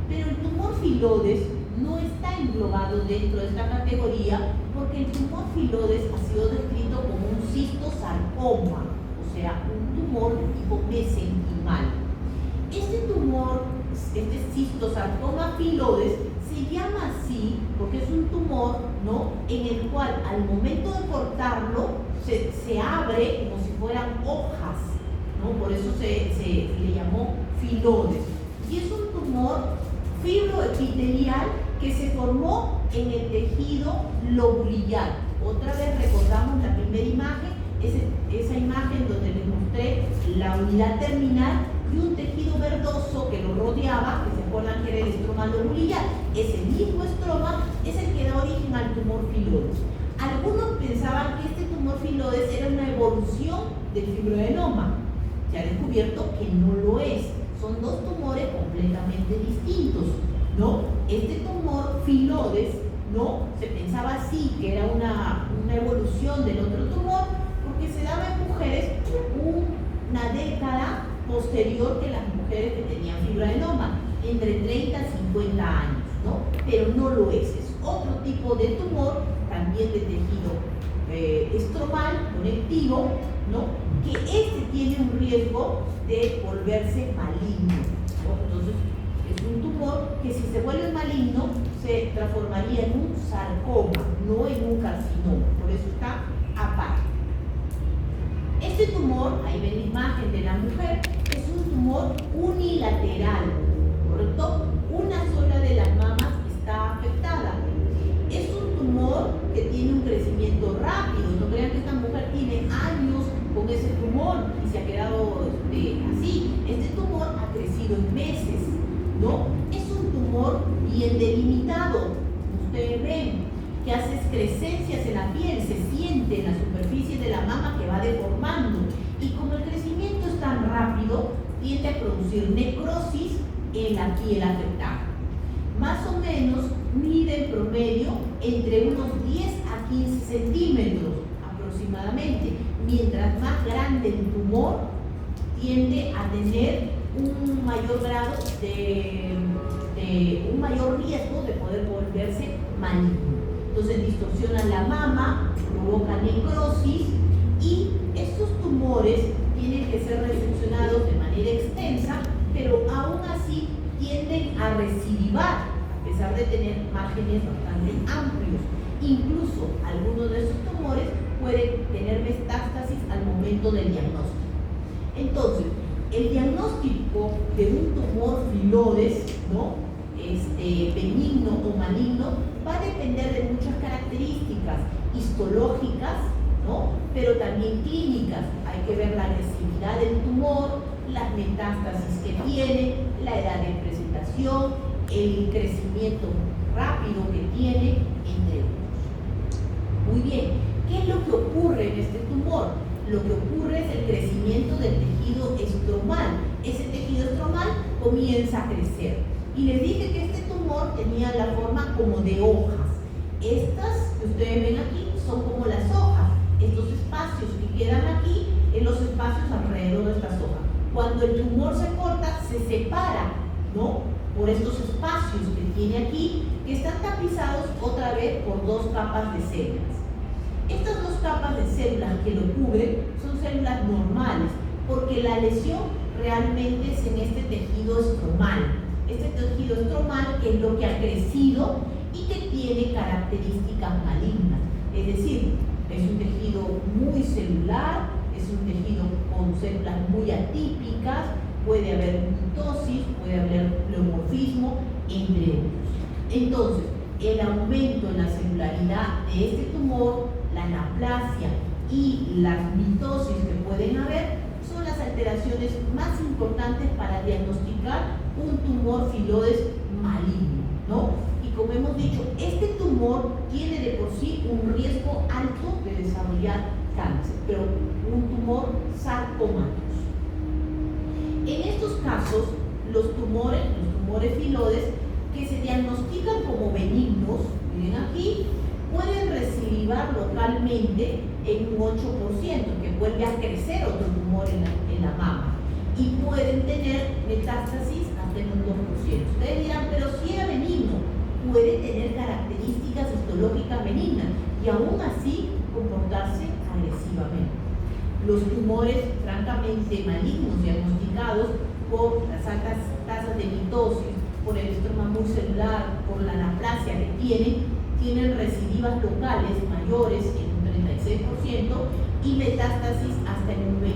Pero el tumor Phyllodes no está englobado dentro de esta categoría porque el tumor Phyllodes ha sido descrito como un cistosarcoma, o sea, un tumor de tipo mesenquimal. Este tumor, este cistosarcoma Phyllodes, se llama así porque es un tumor, ¿no?, en el cual al momento de cortarlo se abre como si fueran hojas, ¿no? Por eso se le llamó Phyllodes. Y es un tumor fibroepitelial que se formó en el tejido lobular. Otra vez recordamos la primera imagen, esa imagen donde les mostré la unidad terminal y un tejido verdoso que lo rodeaba, que se acuerdan que era el estroma lobular. Ese mismo estroma es el que da origen al tumor Phyllodes. Algunos pensaban que este tumor Phyllodes era una evolución del fibroadenoma. Se ha descubierto que no lo es. Son dos tumores completamente distintos, ¿no? Este tumor Phyllodes, ¿no?, se pensaba así, que era una evolución del otro tumor, porque se daba en mujeres una década posterior que las mujeres que tenían fibroadenoma, entre 30 y 50 años, ¿no? Pero no lo es otro tipo de tumor, también de tejido estromal, conectivo, ¿no?, que este tiene un riesgo de volverse maligno, ¿no? Entonces, es un tumor que si se vuelve maligno se transformaría en un sarcoma, no en un carcinoma, por eso está aparte. Este tumor, ahí ven la imagen de la mujer, es un tumor unilateral, ¿correcto? Una sola de las mamas está afectada. Es un tumor que tiene un crecimiento rápido, no crean que esta mujer tiene años con ese tumor y se ha quedado así. Este tumor ha crecido en meses, ¿no? Es un tumor bien delimitado. Ustedes ven que hace excrescencias en la piel, se siente en la superficie de la mama que va deformando. Y como el crecimiento es tan rápido, tiende a producir necrosis en la piel afectada. Más o menos mide en promedio entre unos 10 a 15 centímetros aproximadamente. Mientras más grande el tumor, tiende a tener un mayor grado un mayor riesgo de poder volverse maligno. Entonces distorsiona la mama, provoca necrosis y estos tumores tienen que ser reseccionados de manera extensa, pero aún así tienden a recidivar, a pesar de tener márgenes bastante amplios. Incluso algunos de esos tumores pueden tener metástasis al momento del diagnóstico. Entonces, el diagnóstico de un tumor Phyllodes, ¿no?, benigno o maligno, va a depender de muchas características histológicas, ¿no? Pero también clínicas. Hay que ver la agresividad del tumor, las metástasis que tiene, la edad de presentación, el crecimiento rápido que tiene, entre otros. Muy bien, ¿qué es lo que ocurre en este tumor? Lo que ocurre es el crecimiento del tejido estromal. Ese tejido estromal comienza a crecer. Y les dije que este tumor tenía la forma como de hojas. Estas que ustedes ven aquí son como las hojas. Estos espacios que quedan aquí en los espacios alrededor de estas hojas. Cuando el tumor se corta, se separa, ¿no? Por estos espacios que tiene aquí, que están tapizados otra vez por dos capas de células. Estas dos capas de células que lo cubren son células normales, porque la lesión realmente es en este tejido estromal. Este tejido estromal que es lo que ha crecido y que tiene características malignas. Es decir, es un tejido muy celular, es un tejido con células muy atípicas, puede haber mitosis, puede haber pleomorfismo, entre otros. Entonces, el aumento en la celularidad de este tumor, la anaplasia y las mitosis que pueden haber son las alteraciones más importantes para diagnosticar un tumor filodes maligno, ¿no? Y como hemos dicho, este tumor tiene de por sí un riesgo alto de desarrollar cáncer, pero un tumor sarcomatoso. En estos casos, los tumores filodes que se diagnostican como benignos, miren aquí, pueden recidivar localmente en un 8%, que vuelve a crecer otro tumor en la mama, y pueden tener metástasis hasta en un 2%. Ustedes dirán, pero si era benigno, puede tener características histológicas benignas y aún así comportarse agresivamente. Los tumores francamente malignos diagnosticados por las altas tasas de mitosis, por el estroma muy celular, por la anaplasia que tienen recidivas locales mayores en un 36% y metástasis hasta en un 23%.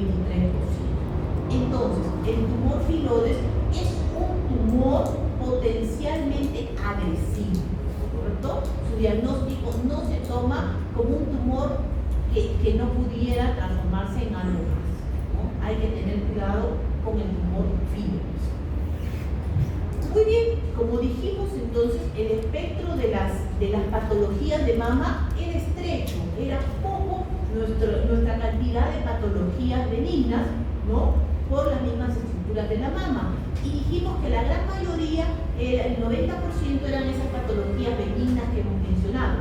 Entonces, el tumor filodes es un tumor potencialmente agresivo, ¿correcto? Su diagnóstico no se toma como un tumor que no pudiera transformarse en algo más, ¿no? Hay que tener cuidado con el tumor filodes. Muy bien, como dijimos entonces, el espectro de las patologías de mama era estrecho, era poco nuestra cantidad de patologías benignas, ¿no? Por las mismas estructuras de la mama. Y dijimos que la gran mayoría, el 90% eran esas patologías benignas que hemos mencionado.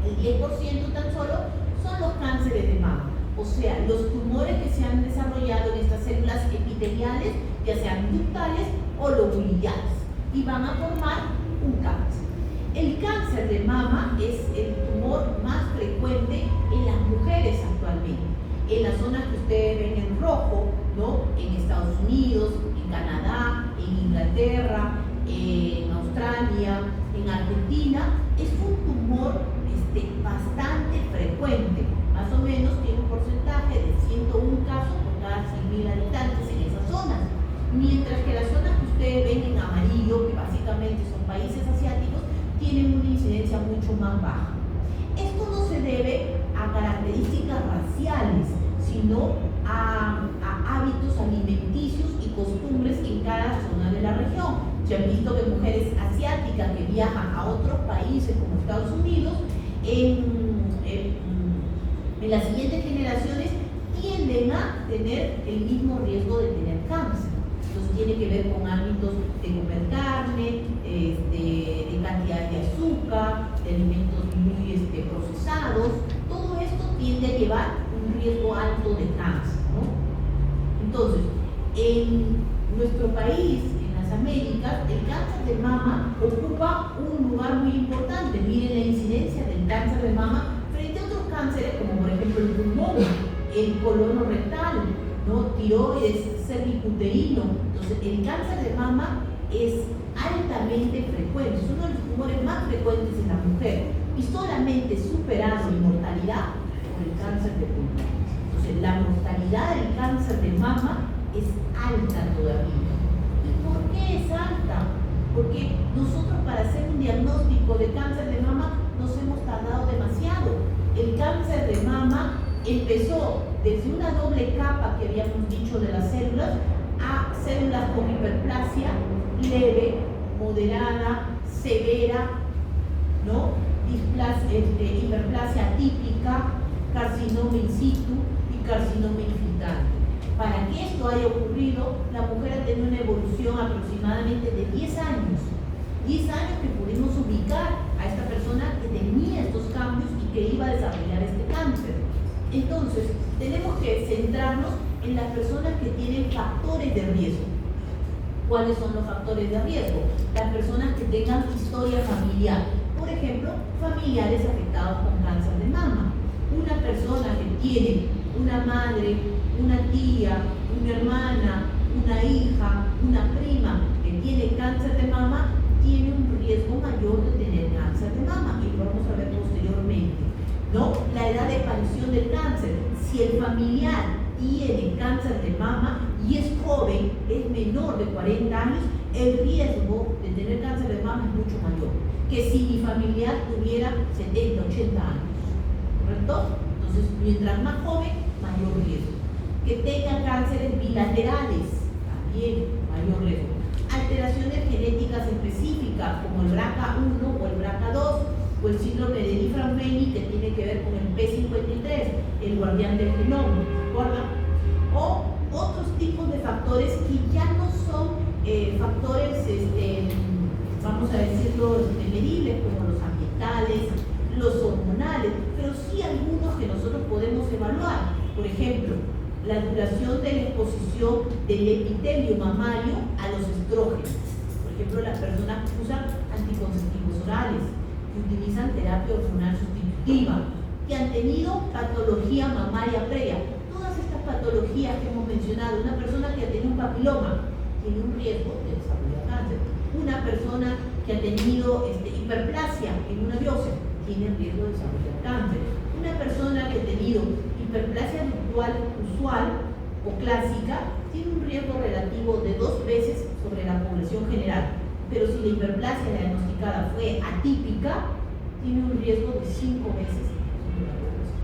El 10% tan solo son los cánceres de mama, o sea, los tumores que se han desarrollado en estas células epiteliales, ya sean ductales o lobuliyales, y van a formar un cáncer. El cáncer de mama es el tumor más frecuente en las mujeres actualmente. En las zonas que ustedes ven en rojo, ¿no? En Estados Unidos, en Canadá, en Inglaterra, en Australia, en Argentina, es un tumor bastante frecuente. Más o menos tiene un porcentaje de 101 casos por cada 100.000 habitantes en esas zonas. Mientras que las zonas que ustedes ven en amarillo, que básicamente son países asiáticos, tienen una incidencia mucho más baja. Esto no se debe a características raciales, sino a hábitos alimenticios y costumbres en cada zona de la región. Se han visto que mujeres asiáticas que viajan a otros países como Estados Unidos, en las siguientes generaciones tienden a tener el mismo riesgo de tener cáncer. Entonces tiene que ver con hábitos de comer carne, de cantidad de azúcar, de alimentos muy procesados. Todo esto tiende a llevar un riesgo alto de cáncer, ¿no? Entonces, en nuestro país, en las Américas, el cáncer de mama ocupa un lugar muy importante. Miren la incidencia del cáncer de mama frente a otros cánceres, como por ejemplo el pulmón, el colorectal, ¿no? Tiroides, cervicuterino. Entonces, el cáncer de mama es altamente frecuente, es uno de los tumores más frecuentes en la mujer y solamente superado en mortalidad por el cáncer de pulmón. Entonces, la mortalidad del cáncer de mama es alta todavía. ¿Y por qué es alta? Porque nosotros para hacer un diagnóstico de cáncer de mama nos hemos tardado demasiado. El cáncer de mama empezó desde una doble capa que habíamos dicho de las células a células con hiperplasia leve, moderada, severa, ¿no? Hiperplasia atípica, carcinoma in situ y carcinoma infiltrante. Para que esto haya ocurrido, la mujer ha tenido una evolución aproximadamente de 10 años. 10 años que pudimos ubicar a esta persona que tenía estos cambios y que iba a desarrollar este cáncer. Entonces, tenemos que centrarnos en las personas que tienen factores de riesgo. ¿Cuáles son los factores de riesgo? Las personas que tengan historia familiar. Por ejemplo, familiares afectados con cáncer de mama. Una persona que tiene una madre, una tía, una hermana, una hija, una prima que tiene cáncer de mama, tiene un riesgo mayor de tener cáncer de mama, y lo vamos a ver posteriormente, ¿no? La edad de aparición del cáncer. Si el familiar tiene cáncer de mama y es joven, es menor de 40 años, el riesgo de tener cáncer de mama es mucho mayor que si mi familiar tuviera 70, 80 años, ¿correcto? Entonces, mientras más joven, mayor riesgo. Que tenga cánceres bilaterales, también mayor riesgo. Alteraciones genéticas específicas, como el BRCA1 o el BRCA2, o el síndrome de Diffram-Reni, que tiene que ver con el P53, el guardián del genoma, ¿recuerdan? O otros tipos de factores que ya no son factores, vamos a decirlo, medibles, como los ambientales, los hormonales, pero sí algunos que nosotros podemos evaluar. Por ejemplo, la duración de la exposición del epitelio mamario a los estrógenos. Por ejemplo, las personas que usan anticonceptivos orales, que utilizan terapia hormonal sustitutiva, que han tenido patología mamaria previa. Todas estas patologías que hemos mencionado, una persona que ha tenido un papiloma tiene un riesgo de desarrollar cáncer. Una persona que ha tenido hiperplasia en una biopsia tiene riesgo de desarrollar cáncer. Una persona que ha tenido hiperplasia ductal usual o clásica tiene un riesgo relativo de 2 veces sobre la población general. Pero si la hiperplasia diagnosticada fue atípica, tiene un riesgo de 5 veces sobre la población.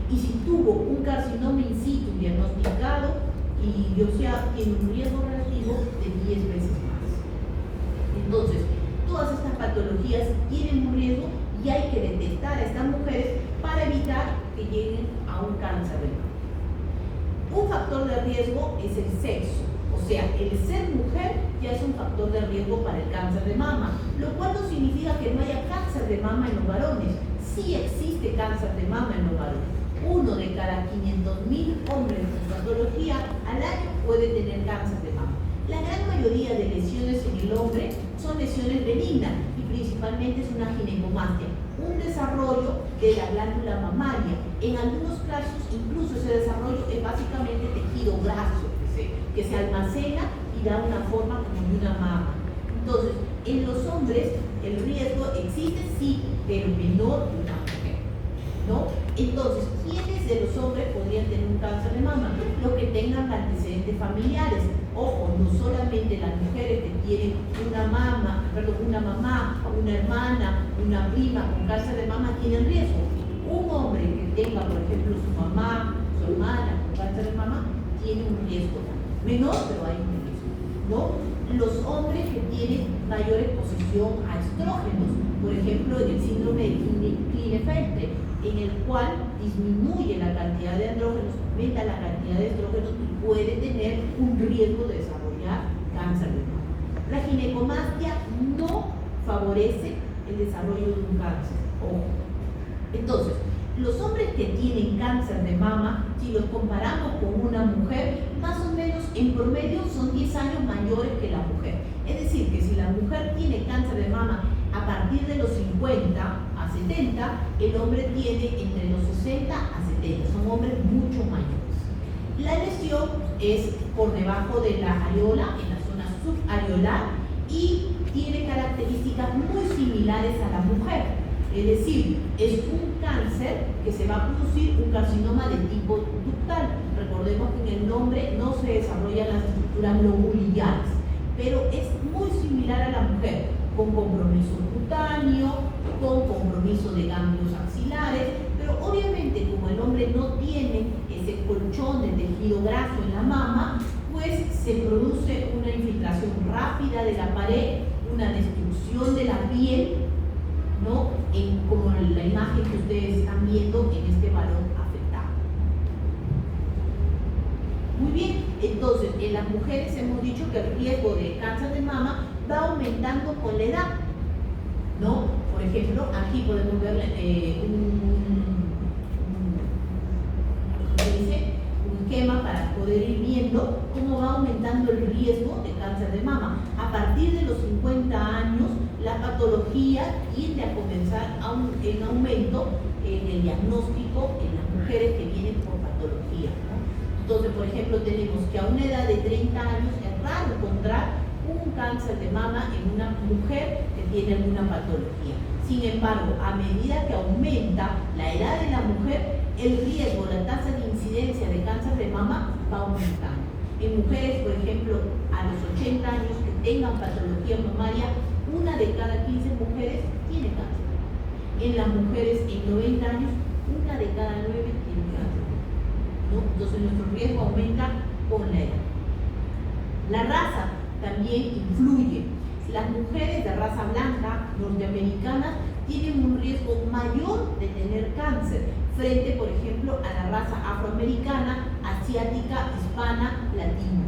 Y si tuvo un carcinoma in situ diagnosticado y biopsia, tiene un riesgo relativo de 10 veces más. Entonces, todas estas patologías tienen un riesgo y hay que detectar a estas mujeres para evitar que lleguen a un cáncer de mama. Un factor de riesgo es el sexo, o sea, el ser mujer ya es un factor de riesgo para el cáncer de mama, lo cual no significa que no haya cáncer de mama en los varones. Sí existe cáncer de mama en los varones. 1 de cada 500.000 hombres con patología al año puede tener cáncer de mama. La gran mayoría de lesiones en el hombre son lesiones benignas y principalmente es una ginecomastia, un desarrollo de la glándula mamaria. En algunos casos incluso ese desarrollo es básicamente tejido graso que se almacena y da una forma como de una mama. Entonces, en los hombres el riesgo existe, sí, pero menor que una mujer, ¿no? Entonces, ¿quiénes de los hombres podrían tener un cáncer de mama? Los que tengan antecedentes familiares. Ojo, no solamente las mujeres que tienen una mamá, una hermana, una prima con cáncer de mama tienen riesgo. Un hombre que tenga, por ejemplo, su mamá, su hermana con cáncer de mama, tiene un riesgo menor, pero hay un riesgo, ¿no? Los hombres que tienen mayor exposición a estrógenos, por ejemplo, en el síndrome de Klinefelter, en el cual disminuye la cantidad de andrógenos, aumenta la cantidad de estrógenos y puede tener un riesgo de desarrollar cáncer de mama. La ginecomastia no favorece el desarrollo de un cáncer. Ojo. Entonces, los hombres que tienen cáncer de mama, si los comparamos con una mujer, más o menos en promedio son 10 años mayores que la mujer. Es decir, que si la mujer tiene cáncer de mama a partir de los 50 a 70, el hombre tiene entre los 60 a 70. Son hombres mucho mayores. La lesión es por debajo de la areola, en la zona subareolar, y tiene características muy similares a la mujer. Es decir, es un cáncer que se va a producir un carcinoma de tipo ductal. Recordemos que en el nombre no se desarrollan las estructuras lobuliyales, pero es muy similar a la mujer, con compromiso cutáneo, con compromiso de ganglios axilares, pero Pero obviamente como el hombre no tiene ese colchón de tejido graso en la mama, pues se produce una infiltración rápida de la pared, una destrucción de la piel, ¿no? Como la imagen que ustedes están viendo en este varón afectado. Muy bien, entonces en las mujeres hemos dicho que el riesgo de cáncer de mama va aumentando con la edad, ¿no? Por ejemplo, aquí podemos ver un esquema para poder ir viendo cómo va aumentando el riesgo de cáncer de mama. A partir de los 50 años, la patología tiende a comenzar en aumento en el diagnóstico en las mujeres que vienen por patología, ¿no? Entonces, por ejemplo, tenemos que a una edad de 30 años es raro encontrar un cáncer de mama en una mujer que tiene alguna patología. Sin embargo, a medida que aumenta la edad de la mujer, el riesgo, la tasa de incidencia de cáncer de mama va aumentando. En mujeres, por ejemplo, a los 80 años que tengan patología mamaria, una de cada 15 mujeres tiene cáncer. En las mujeres en 90 años, una de cada 9 tiene cáncer, ¿no? Entonces nuestro riesgo aumenta con la edad. La raza también influye. Las mujeres de raza blanca, norteamericanas, tienen un riesgo mayor de tener cáncer frente, por ejemplo, a la raza afroamericana, asiática, hispana, latina,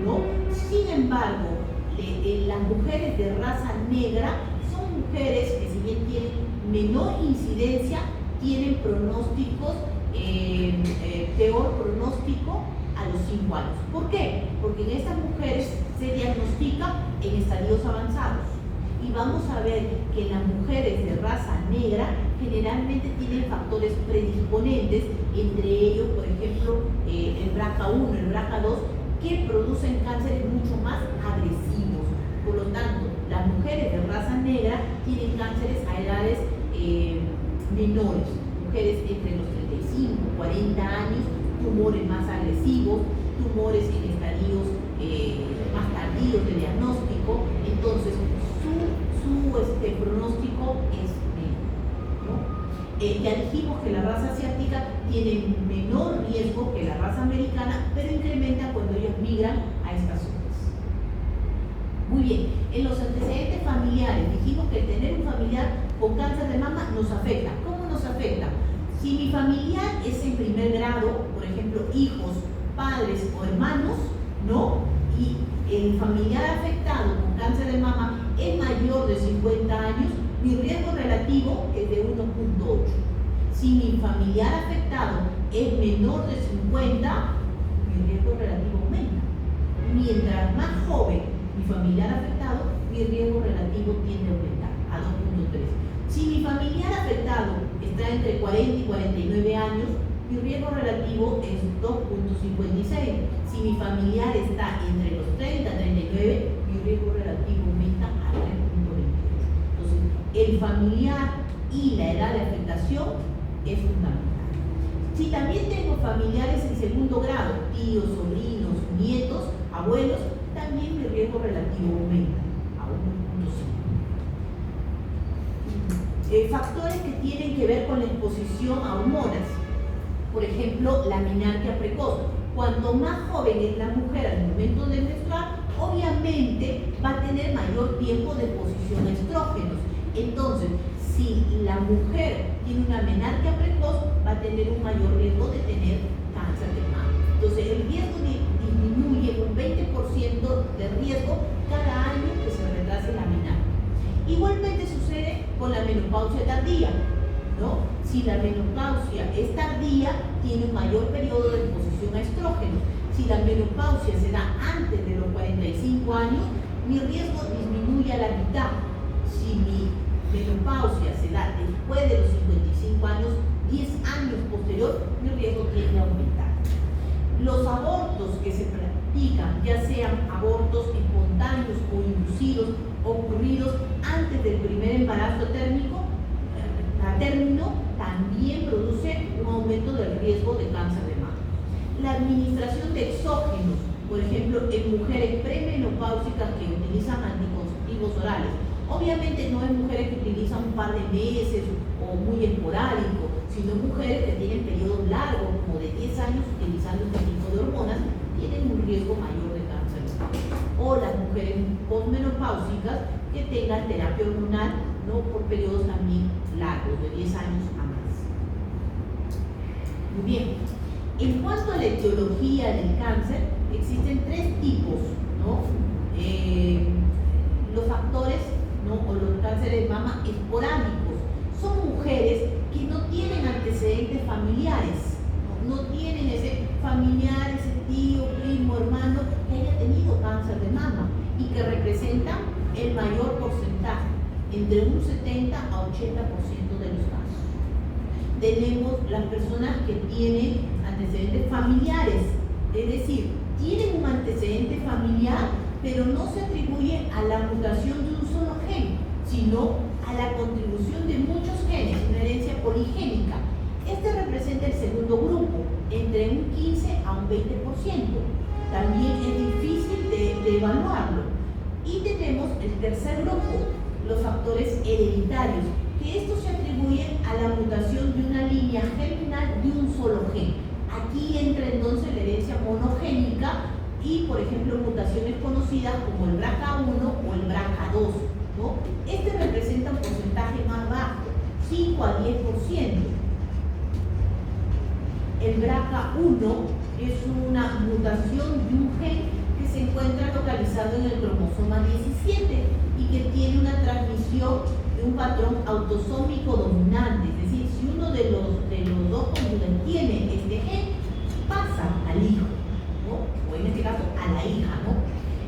¿no? Sin embargo, las mujeres de raza negra son mujeres que, si bien tienen menor incidencia, tienen pronósticos, peor pronóstico a los 5 años. ¿Por qué? Porque en estas mujeres se diagnostica en estadios avanzados. Y vamos a ver que las mujeres de raza negra generalmente tienen factores predisponentes, entre ellos, por ejemplo, el BRCA1, el BRCA2, que producen cánceres mucho más agresivos. Por lo tanto, las mujeres de raza negra tienen cánceres a edades menores, mujeres entre los 35 y 40 años, tumores más agresivos, tumores en estadios más tardíos de diagnóstico. Entonces su pronóstico es menor, ¿no? Ya dijimos que la raza asiática tiene menor riesgo que la raza americana, pero incrementa cuando ellos migran a estas zonas. Muy bien, en los antecedentes familiares dijimos que el tener un familiar con cáncer de mama nos afecta. ¿Cómo nos afecta? Si mi familiar es en primer grado, por ejemplo, hijos, padres o hermanos, ¿no? Y el familiar afectado con cáncer de mama es mayor de 50 años, mi riesgo relativo es de 1.8. Si mi familiar afectado es menor de 50, mi riesgo relativo aumenta. Mientras más joven mi familiar afectado, mi riesgo relativo tiende a aumentar a 2.3. Si mi familiar afectado está entre 40 y 49 años, mi riesgo relativo es 2.56. Si mi familiar está entre los 30 y 39, mi riesgo relativo aumenta a 3.28. Entonces, el familiar y la edad de afectación es fundamental. Si también tengo familiares en segundo grado, tíos, sobrinos, nietos, abuelos, también mi riesgo relativo aumenta a 1.5. Factores que tienen que ver con la exposición a hormonas. Por ejemplo, la menarquia precoz. Cuanto más joven es la mujer al momento de menstruar, obviamente va a tener mayor tiempo de exposición a estrógenos. Entonces, si la mujer tiene una menarquia precoz, va a tener un mayor riesgo de tener cáncer de mama. Entonces, el riesgo disminuye un 20% de riesgo cada año que se retrase la menarquia. Igualmente sucede con la menopausia tardía, ¿no? Si la menopausia es tardía, tiene un mayor periodo de exposición a estrógenos. Si la menopausia se da antes de los 45 años, mi riesgo disminuye a la mitad. Si mi menopausia se da después de los 55 años, 10 años posterior, mi riesgo tiende a aumentar. Los abortos que se practican, ya sean abortos espontáneos o inducidos, ocurridos antes del primer embarazo término, también produce un aumento del riesgo de cáncer de mama. La administración de exógenos, por ejemplo, en mujeres premenopáusicas que utilizan anticonceptivos orales Obviamente no es mujeres que utilizan un par de meses o muy esporádico, sino mujeres que tienen periodos largos, como de 10 años utilizando este tipo de hormonas, tienen un riesgo mayor de cáncer de mama. O las mujeres posmenopáusicas que tengan terapia hormonal, no por periodos también largos, de 10 años a más. Muy bien. En cuanto a la etiología del cáncer, existen 3 tipos, ¿no? Los factores, ¿no? O los cánceres de mama esporádicos son mujeres que no tienen antecedentes familiares, no tienen ese familiar, ese tío, primo, hermano que haya tenido cáncer de mama y que representan el mayor porcentaje, entre un 70 a 80% de los casos. Tenemos las personas que tienen antecedentes familiares, es decir, tienen un antecedente familiar, pero no se atribuye a la mutación de un solo gen, sino a la contribución de muchos genes, una herencia poligénica. Este representa el segundo grupo, entre un 15 a un 20%. También es difícil de evaluarlo. Y tenemos el tercer grupo, los factores hereditarios, que estos se atribuyen a la mutación de una línea germinal de un solo gen. Aquí entra entonces la herencia monogénica y, por ejemplo, mutaciones conocidas como el BRCA1 o el BRCA2, ¿no? Este representa un porcentaje más bajo, 5 a 10%. El BRCA1 es una mutación de un gen que se encuentra localizado en el cromosoma 17 y que tiene una transmisión de un patrón autosómico dominante, es decir, si uno de los dos cónyuges tiene este gen, pasa al hijo, ¿no? O en este caso a la hija, ¿no?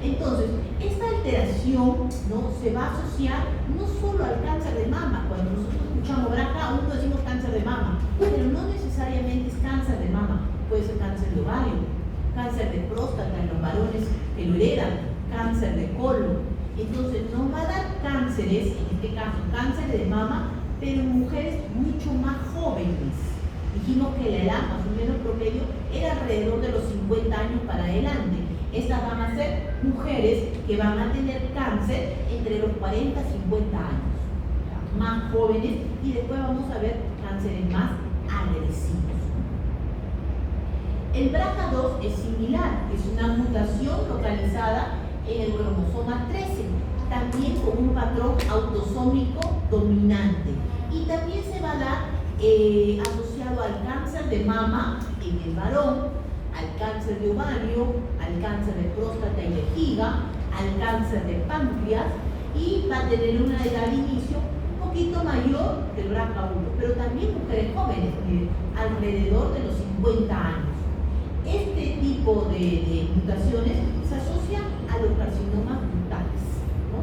Entonces, esta alteración, ¿no? Se va a asociar no solo al cáncer de mama. Cuando nosotros escuchamos BRCA1 decimos cáncer de mama, pero no necesariamente es cáncer de mama, puede ser cáncer de ovario, cáncer de próstata en los varones que lo heredan, cáncer de colon. Entonces nos va a dar cánceres, en este caso cáncer de mama, pero en mujeres mucho más jóvenes. Dijimos que la edad más o menos promedio era alrededor de los 50 años para adelante. Estas van a ser mujeres que van a tener cáncer entre los 40 y 50 años, más jóvenes, y después vamos a ver cánceres más agresivos. El BRCA2 es similar, es una mutación localizada en el cromosoma 13, también con un patrón autosómico dominante, y también se va a dar asociado al cáncer de mama en el varón, al cáncer de ovario, al cáncer de próstata y vejiga, al cáncer de páncreas, y va a tener una edad de inicio un poquito mayor que el BRCA1, pero también mujeres jóvenes, alrededor de los 50 años. Este tipo de mutaciones se asocia a los carcinomas ductales, ¿no?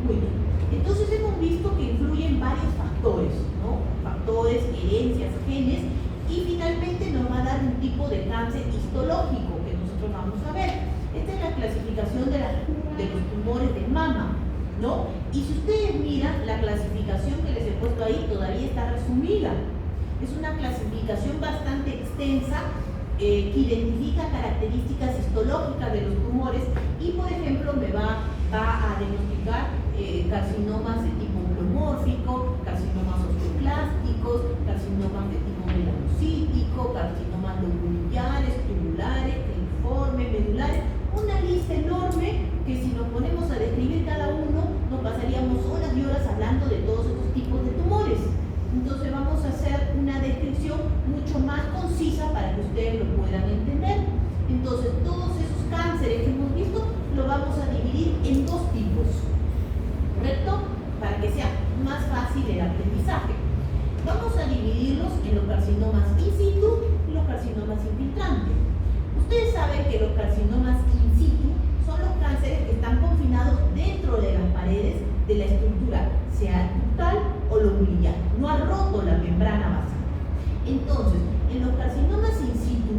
Muy bien. Entonces hemos visto que influyen varios factores, ¿no? Factores, herencias, genes, y finalmente nos va a dar un tipo de cáncer histológico que nosotros vamos a ver. Esta es la clasificación de los tumores de mama, ¿no? Y si ustedes miran, la clasificación que les he puesto ahí todavía está resumida. Es una clasificación bastante extensa que identifica características histológicas de los tumores y, por ejemplo, me va a diagnosticar carcinomas de tipo pleomórfico, carcinomas osteoclásticos, carcinomas de tipo melanocítico, carcinomas lobulares, tubulares, creiformes, medulares, una lista enorme que si nos ponemos a describir cada uno nos pasaríamos horas y horas hablando de todos estos tipos de tumores. Entonces vamos a hacer una descripción mucho más concisa para que ustedes lo puedan entender. Entonces todos esos cánceres que hemos visto lo vamos a dividir en 2 tipos, ¿correcto? Para que sea más fácil el aprendizaje. Vamos a dividirlos en los carcinomas in situ y los carcinomas infiltrantes. Ustedes saben que los carcinomas in situ son los cánceres que están confinados dentro de las paredes de la estructura, sea ductal o lobular, no ha roto la membrana basal. Entonces, en los carcinomas in situ,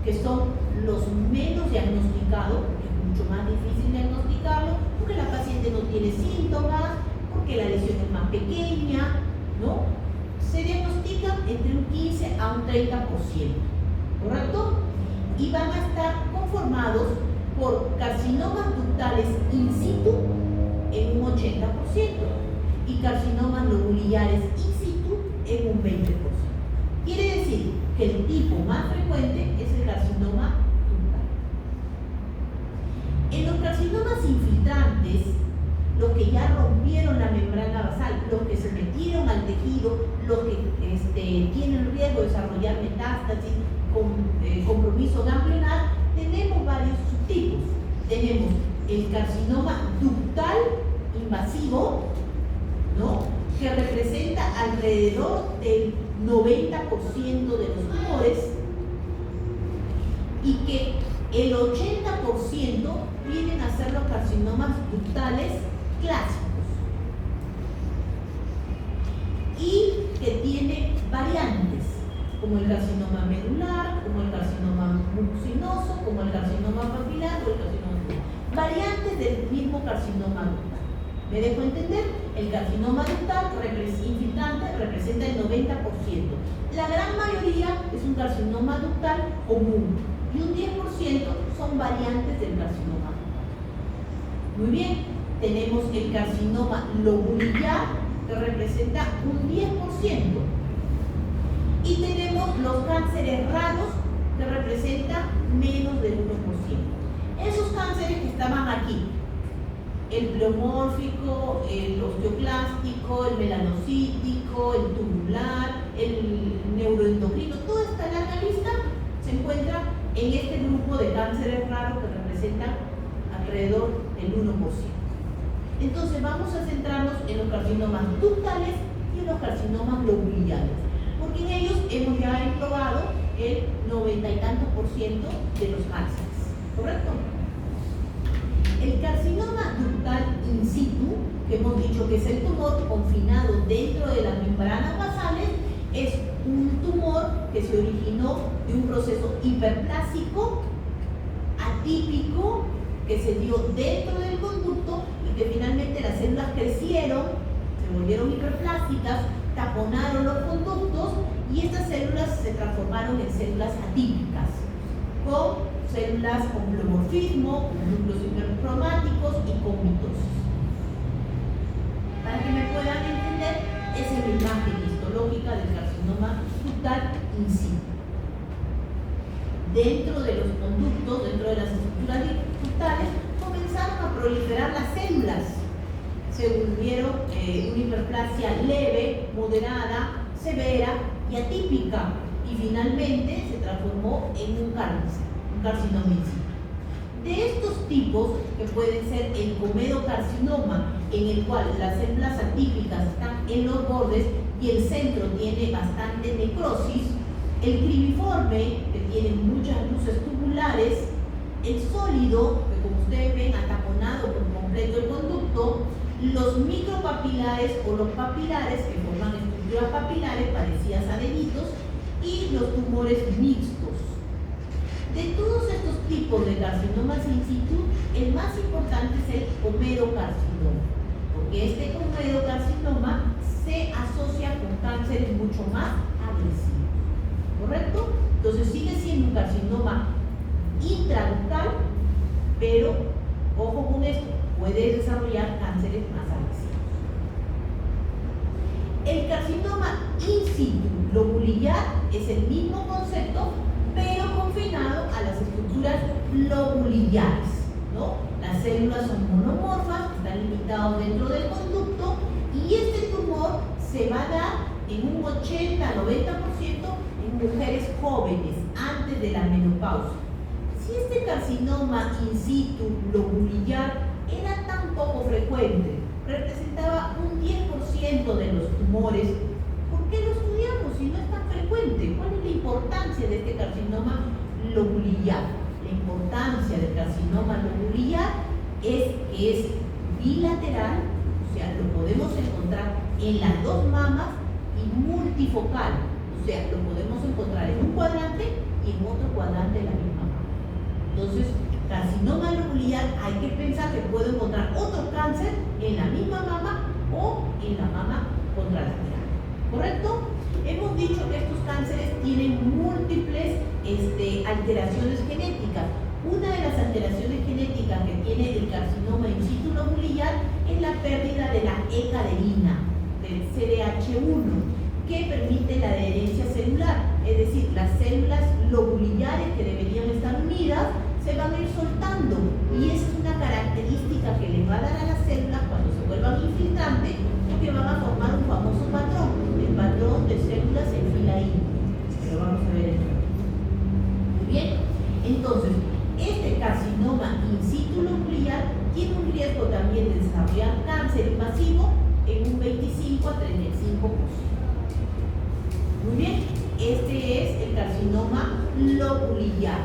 que son los menos diagnosticados, porque es mucho más difícil diagnosticarlo, porque la paciente no tiene síntomas, porque la lesión es más pequeña, ¿no? Se diagnostican entre un 15 a un 30%, ¿correcto? Y van a estar conformados por carcinomas ductales in situ más frecuente es el carcinoma ductal. En los carcinomas infiltrantes, los que ya rompieron la membrana basal, los que se metieron al tejido, los que tienen riesgo de desarrollar metástasis, compromiso ganglionar, tenemos varios subtipos. Tenemos el carcinoma ductal invasivo, ¿no?, que representa alrededor del 90% de los tumores y que el 80% vienen a ser los carcinomas ductales clásicos y que tiene variantes, como el carcinoma medular, como el carcinoma mucinoso, como el carcinoma papilar o el carcinoma ductal. Variantes del mismo carcinoma ductal. ¿Me dejo entender? El carcinoma ductal infiltrante representa el 90%. La gran mayoría es un carcinoma ductal común y un 10% son variantes del carcinoma ductal. Muy bien, tenemos el carcinoma lobulillar que representa un 10%. Y tenemos los cánceres raros que representan menos del 1%. Esos cánceres que estaban aquí, el pleomórfico, el osteoclástico, el melanocítico, el tubular, el neuroendocrino, toda esta larga lista se encuentra en este grupo de cánceres raros que representan alrededor del 1%. Entonces vamos a centrarnos en los carcinomas ductales y en los carcinomas lobulillares, porque en ellos hemos ya englobado el 90 y tantos % de los cánceres, ¿correcto? El carcinoma ductal in situ, que hemos dicho que es el tumor confinado dentro de las membranas basales, es un tumor que se originó de un proceso hiperplásico atípico que se dio dentro del conducto y que finalmente las células crecieron, se volvieron hiperplásticas, taponaron los conductos y estas células se transformaron en células atípicas, con células con pleomorfismo, con núcleos hipercromáticos y con mitosis. Para que me puedan entender, esa es la imagen histológica del carcinoma ductal in situ. Dentro de los conductos, dentro de las estructuras ductales, comenzaron a proliferar las células. Se volvieron una hiperplasia leve, moderada, severa y atípica, y finalmente se transformó en un carcinoma in situ. De estos tipos, que pueden ser el comedocarcinoma, en el cual las células atípicas están en los bordes y el centro tiene bastante necrosis, el cribiforme, que tiene muchas luces tubulares, el sólido, que como ustedes ven ha taponado por completo el conducto, los micropapilares o los papilares, que forman estructuras papilares parecidas a deditos, y los tumores mixtos. De todos estos tipos de carcinomas in situ, el más importante es el comedocarcinoma, porque este comedocarcinoma se asocia con cánceres mucho más agresivos, ¿correcto? Entonces sigue siendo un carcinoma intraductal, pero ojo con esto, puede desarrollar cánceres más agresivos. El carcinoma in situ lobulillar es el mismo concepto, pero confinado a las estructuras lobulillares, ¿no? Las células son monomorfas, están limitadas dentro del conducto, y este tumor se va a dar en un 80-90% en mujeres jóvenes, antes de la menopausia. Si este carcinoma in situ lobulillar era tan poco frecuente, representaba un 10% de los tumores, ¿por qué lo estudiamos si no es tan frecuente? ¿Cuál es la importancia de este carcinoma lobulillar? La importancia del carcinoma lobulillar es que es bilateral, o sea, lo podemos encontrar en las dos mamas, y multifocal, o sea, lo podemos encontrar en un cuadrante y en otro cuadrante de la misma mama. Entonces, carcinoma lobulillar, hay que pensar que puedo encontrar otro cáncer en la misma mama o en la mama contralateral, ¿correcto? Hemos dicho que estos cánceres tienen múltiples alteraciones genéticas. Una de las alteraciones genéticas que tiene el carcinoma in situ lobulillar es la pérdida de la E-caderina, del CDH1, que permite la adherencia celular, es decir, las células lobulillares que deberían estar unidas se van a ir soltando, y esa es una característica que les va a dar a las células cuando se vuelvan infiltrantes, porque van a formar un famoso patrón, el patrón de células en fila íntima, que lo vamos a ver en muy bien. Entonces, este carcinoma in situ lobulillar tiene un riesgo también de desarrollar cáncer invasivo en un 25 a 35%. Muy bien, este es el carcinoma lobulillar.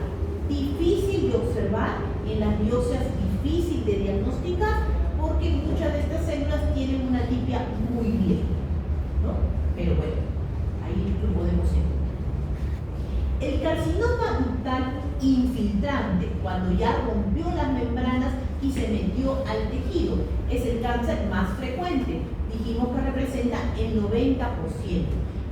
Difícil de observar en las biopsias, difícil de diagnosticar, porque muchas de estas células tienen una tipia muy vieja, ¿no? Pero bueno, ahí lo podemos ver. El carcinoma ductal infiltrante, cuando ya rompió las membranas y se metió al tejido, es el cáncer más frecuente. Dijimos que representa el 90%.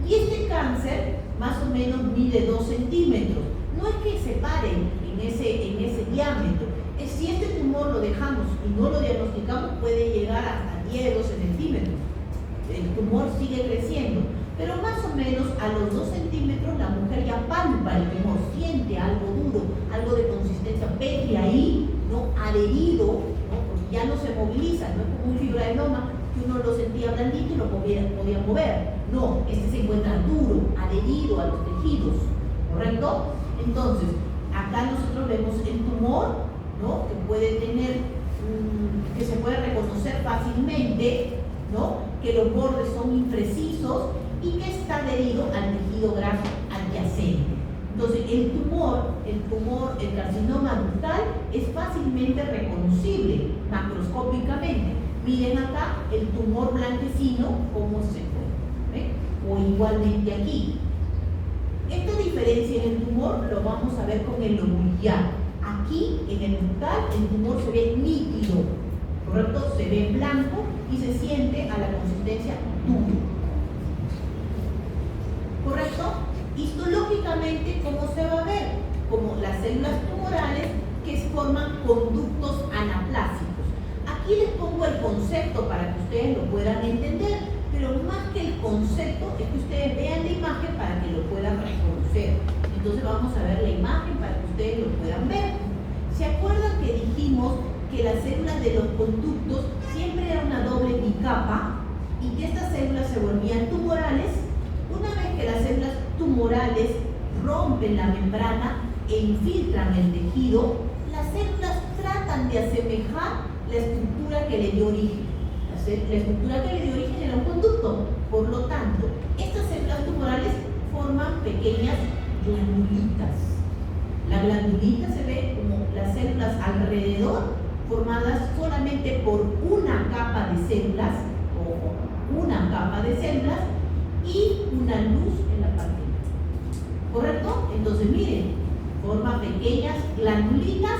Y este cáncer más o menos mide 2 centímetros. No es que se paren en ese diámetro. Si este tumor lo dejamos y no lo diagnosticamos, puede llegar hasta 10, 12 centímetros. El tumor sigue creciendo. Pero más o menos a los 2 centímetros la mujer ya palpa el tumor, siente algo duro, algo de consistencia, ve que ahí, ¿no? Adherido, ¿no? Porque ya no se moviliza, no es como un fibroadenoma que uno lo sentía blandito y lo podía mover. No, este se encuentra duro, adherido a los tejidos, ¿correcto? Entonces, acá nosotros vemos el tumor, ¿no? Que puede tener, que se puede reconocer fácilmente, ¿no? Que los bordes son imprecisos y que está adherido al tejido graso adyacente. Entonces, el carcinoma ductal es fácilmente reconocible macroscópicamente. Miren acá el tumor blanquecino, cómo se fue, ¿ve? O igualmente aquí. Esta diferencia en el tumor lo vamos a ver con el lobulillar. Aquí, en el ductal, el tumor se ve nítido, ¿correcto? Se ve blanco y se siente a la consistencia duro. ¿Correcto? Histológicamente, ¿cómo se va a ver? Como las células tumorales que forman conductos anaplásicos. Aquí les pongo el concepto para que ustedes lo puedan entender, pero más que el concepto es que ustedes vean la imagen para que lo puedan reconocer. Entonces vamos a ver la imagen para que ustedes lo puedan ver. ¿Se acuerdan que dijimos que las células de los conductos siempre era una doble bicapa y que estas células se volvían tumorales? Una vez que las células tumorales rompen la membrana e infiltran el tejido, las células tratan de asemejar la estructura que le dio origen. La estructura que le dio origen era un conducto. Por lo tanto, estas células tumorales forman pequeñas glandulitas. La glandulita se ve como las células alrededor, formadas solamente por una capa de células, y una luz en la parte interna. ¿Correcto? Entonces miren, forma pequeñas glandulitas,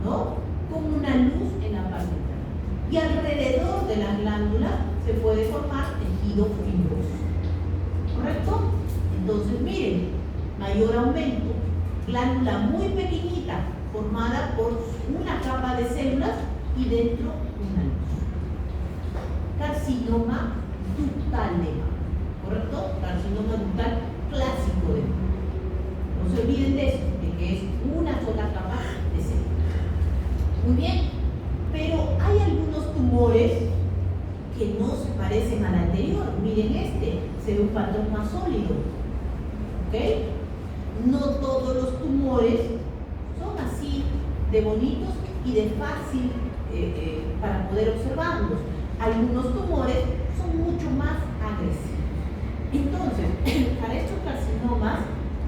¿no? Con una luz en la parte interna. Y alrededor de las glándulas se puede formar tejido fibroso. ¿Correcto? Entonces miren, mayor aumento, glándula muy pequeñita, formada por una capa de células y dentro una luz. Carcinoma ductal de mama. ¿Correcto? Carcinoma ductal clásico de mama. No se olviden de eso, de que es una sola capa de células. Muy bien, pero hay algunos tumores que no se parecen al anterior. Miren este, se ve un patrón más sólido. ¿Ok? No todos los tumores son así de bonitos y de fácil para poder observarlos. Algunos tumores son mucho más agresivos. Entonces, para estos carcinomas,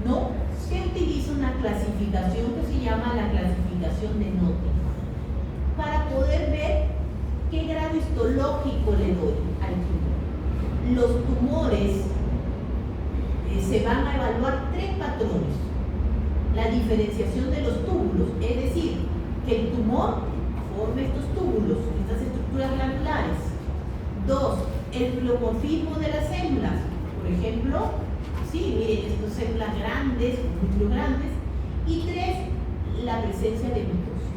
¿no? Se utiliza una clasificación que se llama la clasificación de Nottingham para poder ver qué grado histológico le doy al tumor. Los tumores se van a evaluar 3 patrones. La diferenciación de los túbulos, es decir, que el tumor forme estos túbulos, estas estructuras glandulares. 2, el pleomorfismo de las células. Por ejemplo, sí, miren, estas células grandes, núcleos grandes. Y 3, la presencia de mitosis.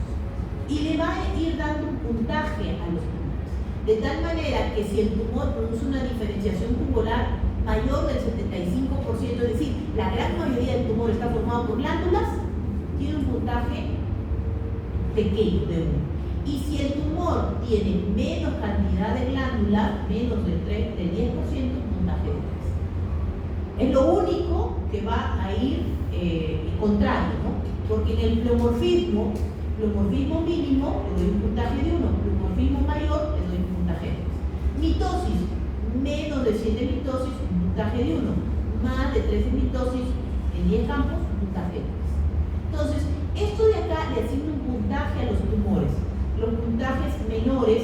Y le va a ir dando un puntaje a los tumores. De tal manera que si el tumor produce una diferenciación tubular mayor del 75%, es decir, la gran mayoría del tumor está formado por glándulas, tiene un puntaje pequeño de 1. Y si el tumor tiene menos cantidad de glándulas, menos del 10%, un puntaje de 3. Es lo único que va a ir contrario, ¿no? Porque en el pleomorfismo mínimo le doy un puntaje de 1, pleomorfismo mayor le doy un puntaje de 3. Mitosis, menos de 100 de mitosis, un puntaje de 1, más de 3 de mitosis en 10 campos, un puntaje de 3. Entonces, esto de acá le asigna un puntaje a los tumores. Los puntajes menores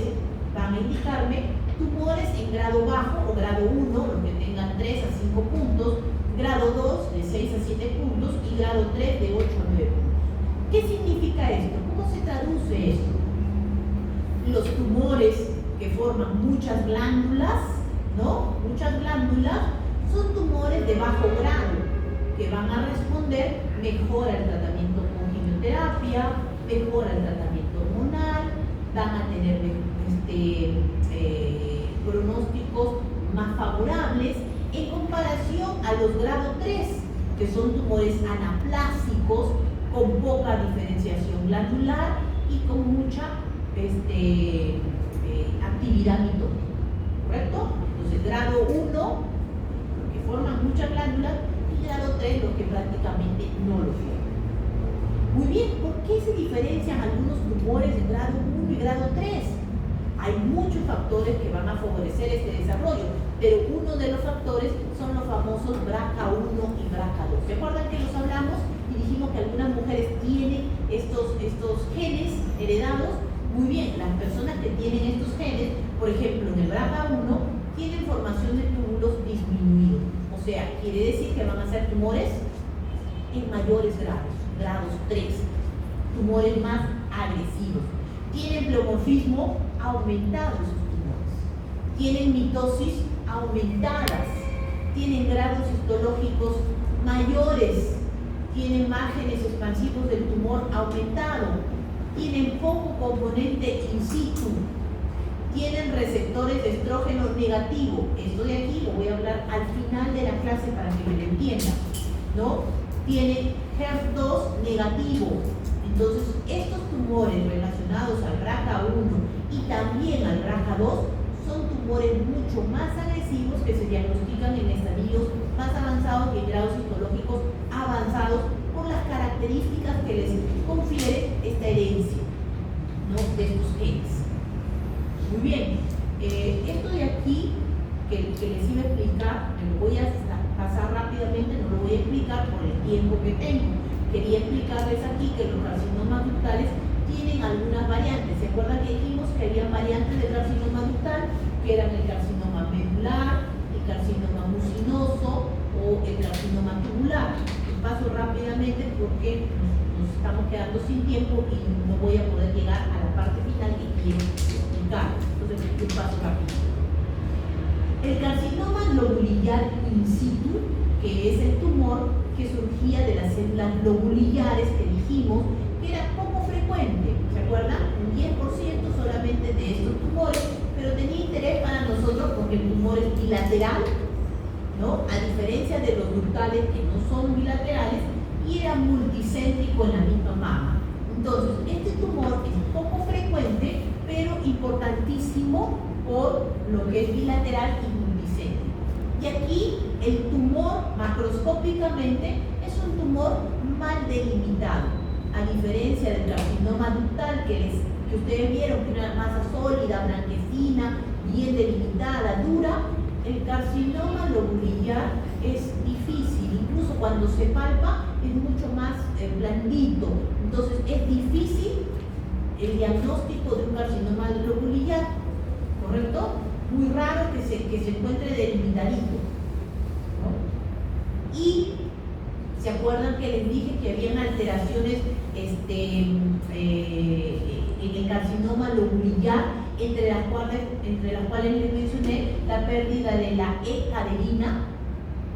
van a indicarme tumores en grado bajo o grado 1, los que tengan 3 a 5 puntos, grado 2 de 6 a 7 puntos y grado 3 de 8 a 9 puntos. ¿Qué significa esto? ¿Cómo se traduce esto? Los tumores que forman muchas glándulas, ¿no? Muchas glándulas son tumores de bajo grado que van a responder mejor al tratamiento con quimioterapia, mejor al tratamiento hormonal, van a tener pronósticos más favorables en comparación a los grado 3, que son tumores anaplásicos con poca diferenciación glandular y con mucha actividad mitótica, ¿correcto? Entonces, grado 1, los que forman muchas glándulas, y grado 3, los que prácticamente no lo forman. Muy bien, ¿por qué se diferencian algunos tumores de grado 1 y grado 3? Hay muchos factores que van a favorecer este desarrollo, pero uno de los factores son los famosos BRCA1 y BRCA2. ¿Se acuerdan que los hablamos y dijimos que algunas mujeres tienen estos genes heredados? Muy bien, las personas que tienen estos genes, por ejemplo, en el BRCA1, tienen formación de túbulos disminuidos. O sea, quiere decir que van a ser tumores en mayores grados, grados 3, tumores más agresivos. Tienen pleomorfismo aumentado esos tumores. Tienen mitosis aumentadas. Tienen grados histológicos mayores. Tienen márgenes expansivos del tumor aumentado. Tienen poco componente in situ. Tienen receptores de estrógeno negativo. Esto de aquí lo voy a hablar al final de la clase para que me lo entiendan, ¿no? Tienen HER2 negativo. Entonces, estos tumores relacionados al BRCA1 y también al BRCA2 son tumores mucho más agresivos que se diagnostican en estadios más avanzados y en grados histológicos avanzados por las características que les confiere esta herencia, ¿no?, de estos genes. Muy bien, esto de aquí que les iba a explicar, me lo voy a pasar rápidamente, no lo voy a explicar por el tiempo que tengo. Quería explicarles aquí que los carcinomas ductales tienen algunas variantes. ¿Se acuerdan que dijimos que había variantes del carcinoma ductal? Que eran el carcinoma medular, el carcinoma mucinoso o el carcinoma tubular. Les paso rápidamente porque nos estamos quedando sin tiempo y no voy a poder llegar a la parte final que quiero explicar. Entonces, les paso rápido. El carcinoma lobulillar in situ, que es el tumor que surgía de las células lobulillares que dijimos que era poco frecuente. ¿Se acuerdan? Un 10% solamente de estos tumores, pero tenía interés para nosotros porque el tumor es bilateral, ¿no? A diferencia de los ductales que no son bilaterales y era multicéntrico en la misma mama. Entonces, este tumor es poco frecuente, pero importantísimo por lo que es bilateral y multicéntrico. Y aquí el tumor macroscópicamente es un tumor mal delimitado, a diferencia del carcinoma ductal que ustedes vieron que una masa sólida, blanquecina, bien delimitada, dura. El carcinoma lobulillar es difícil, incluso cuando se palpa es mucho más blandito, entonces es difícil el diagnóstico de un carcinoma lobulillar, ¿correcto? Muy raro que se encuentre delimitadito, ¿no? Y ¿se acuerdan que les dije que habían alteraciones en el carcinoma lobulillar, entre las cuales les mencioné la pérdida de la E-caderina,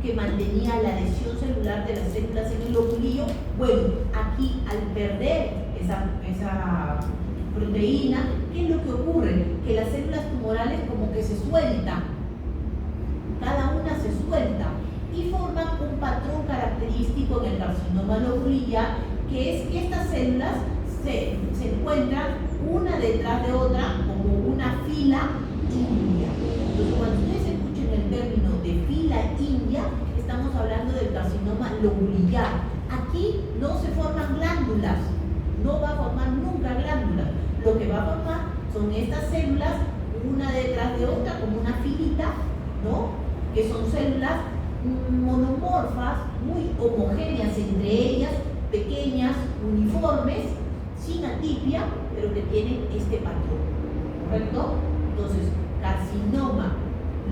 que mantenía la adhesión celular de las células en el lobulillo? Bueno, aquí al perder esa proteína, ¿qué es lo que ocurre? Que las células tumorales como que se sueltan, cada una se suelta. característico en el carcinoma lobulillar, que es que estas células se encuentran una detrás de otra como una fila india. Entonces, cuando ustedes escuchen el término de fila india, estamos hablando del carcinoma lobulillar. Aquí no se forman glándulas, no va a formar nunca glándulas. Lo que va a formar son estas células, una detrás de otra, como una filita, ¿no? Que son células monomorfas, muy homogéneas entre ellas, pequeñas, uniformes, sin atipia, pero que tienen este patrón, ¿correcto? Entonces, carcinoma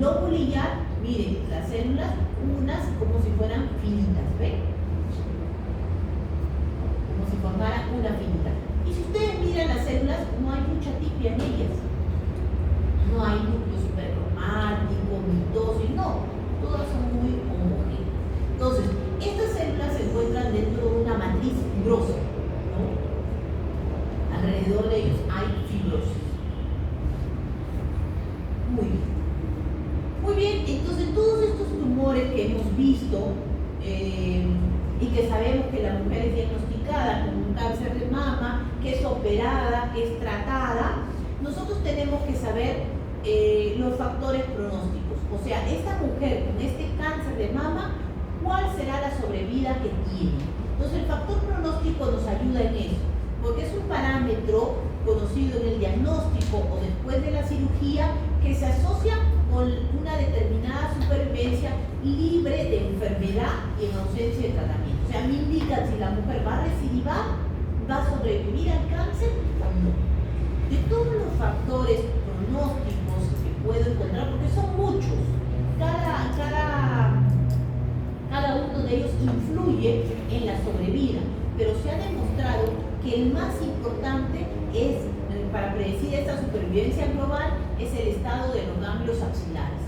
lobulillar, miren, las células, unas como si fueran filitas, ¿ven? Como si formaran una filita. Y si ustedes miran las células, no hay mucha atipia en ellas. No hay núcleo supercromático, mitosis, no. Todas son muy homogéneas. Entonces, estas células se encuentran dentro de una matriz fibrosa, ¿no? Alrededor de ellos hay fibrosis. Muy bien. Muy bien, entonces todos estos tumores que hemos visto y que sabemos que la mujer es diagnosticada con un cáncer de mama, que es operada, que es tratada, nosotros tenemos que saber los factores pronósticos. O sea, esta mujer con este cáncer de mama, ¿cuál será la sobrevida que tiene? Entonces el factor pronóstico nos ayuda en eso, porque es un parámetro conocido en el diagnóstico o después de la cirugía que se asocia con una determinada supervivencia libre de enfermedad y en ausencia de tratamiento. O sea, me indican si la mujer va a recidivar, va a sobrevivir al cáncer o no. De todos los factores pronósticos que puedo encontrar, porque son muchos, cada uno de ellos influye en la sobrevida, pero se ha demostrado que el más importante es, para predecir esta supervivencia global, es el estado de los ganglios axilares.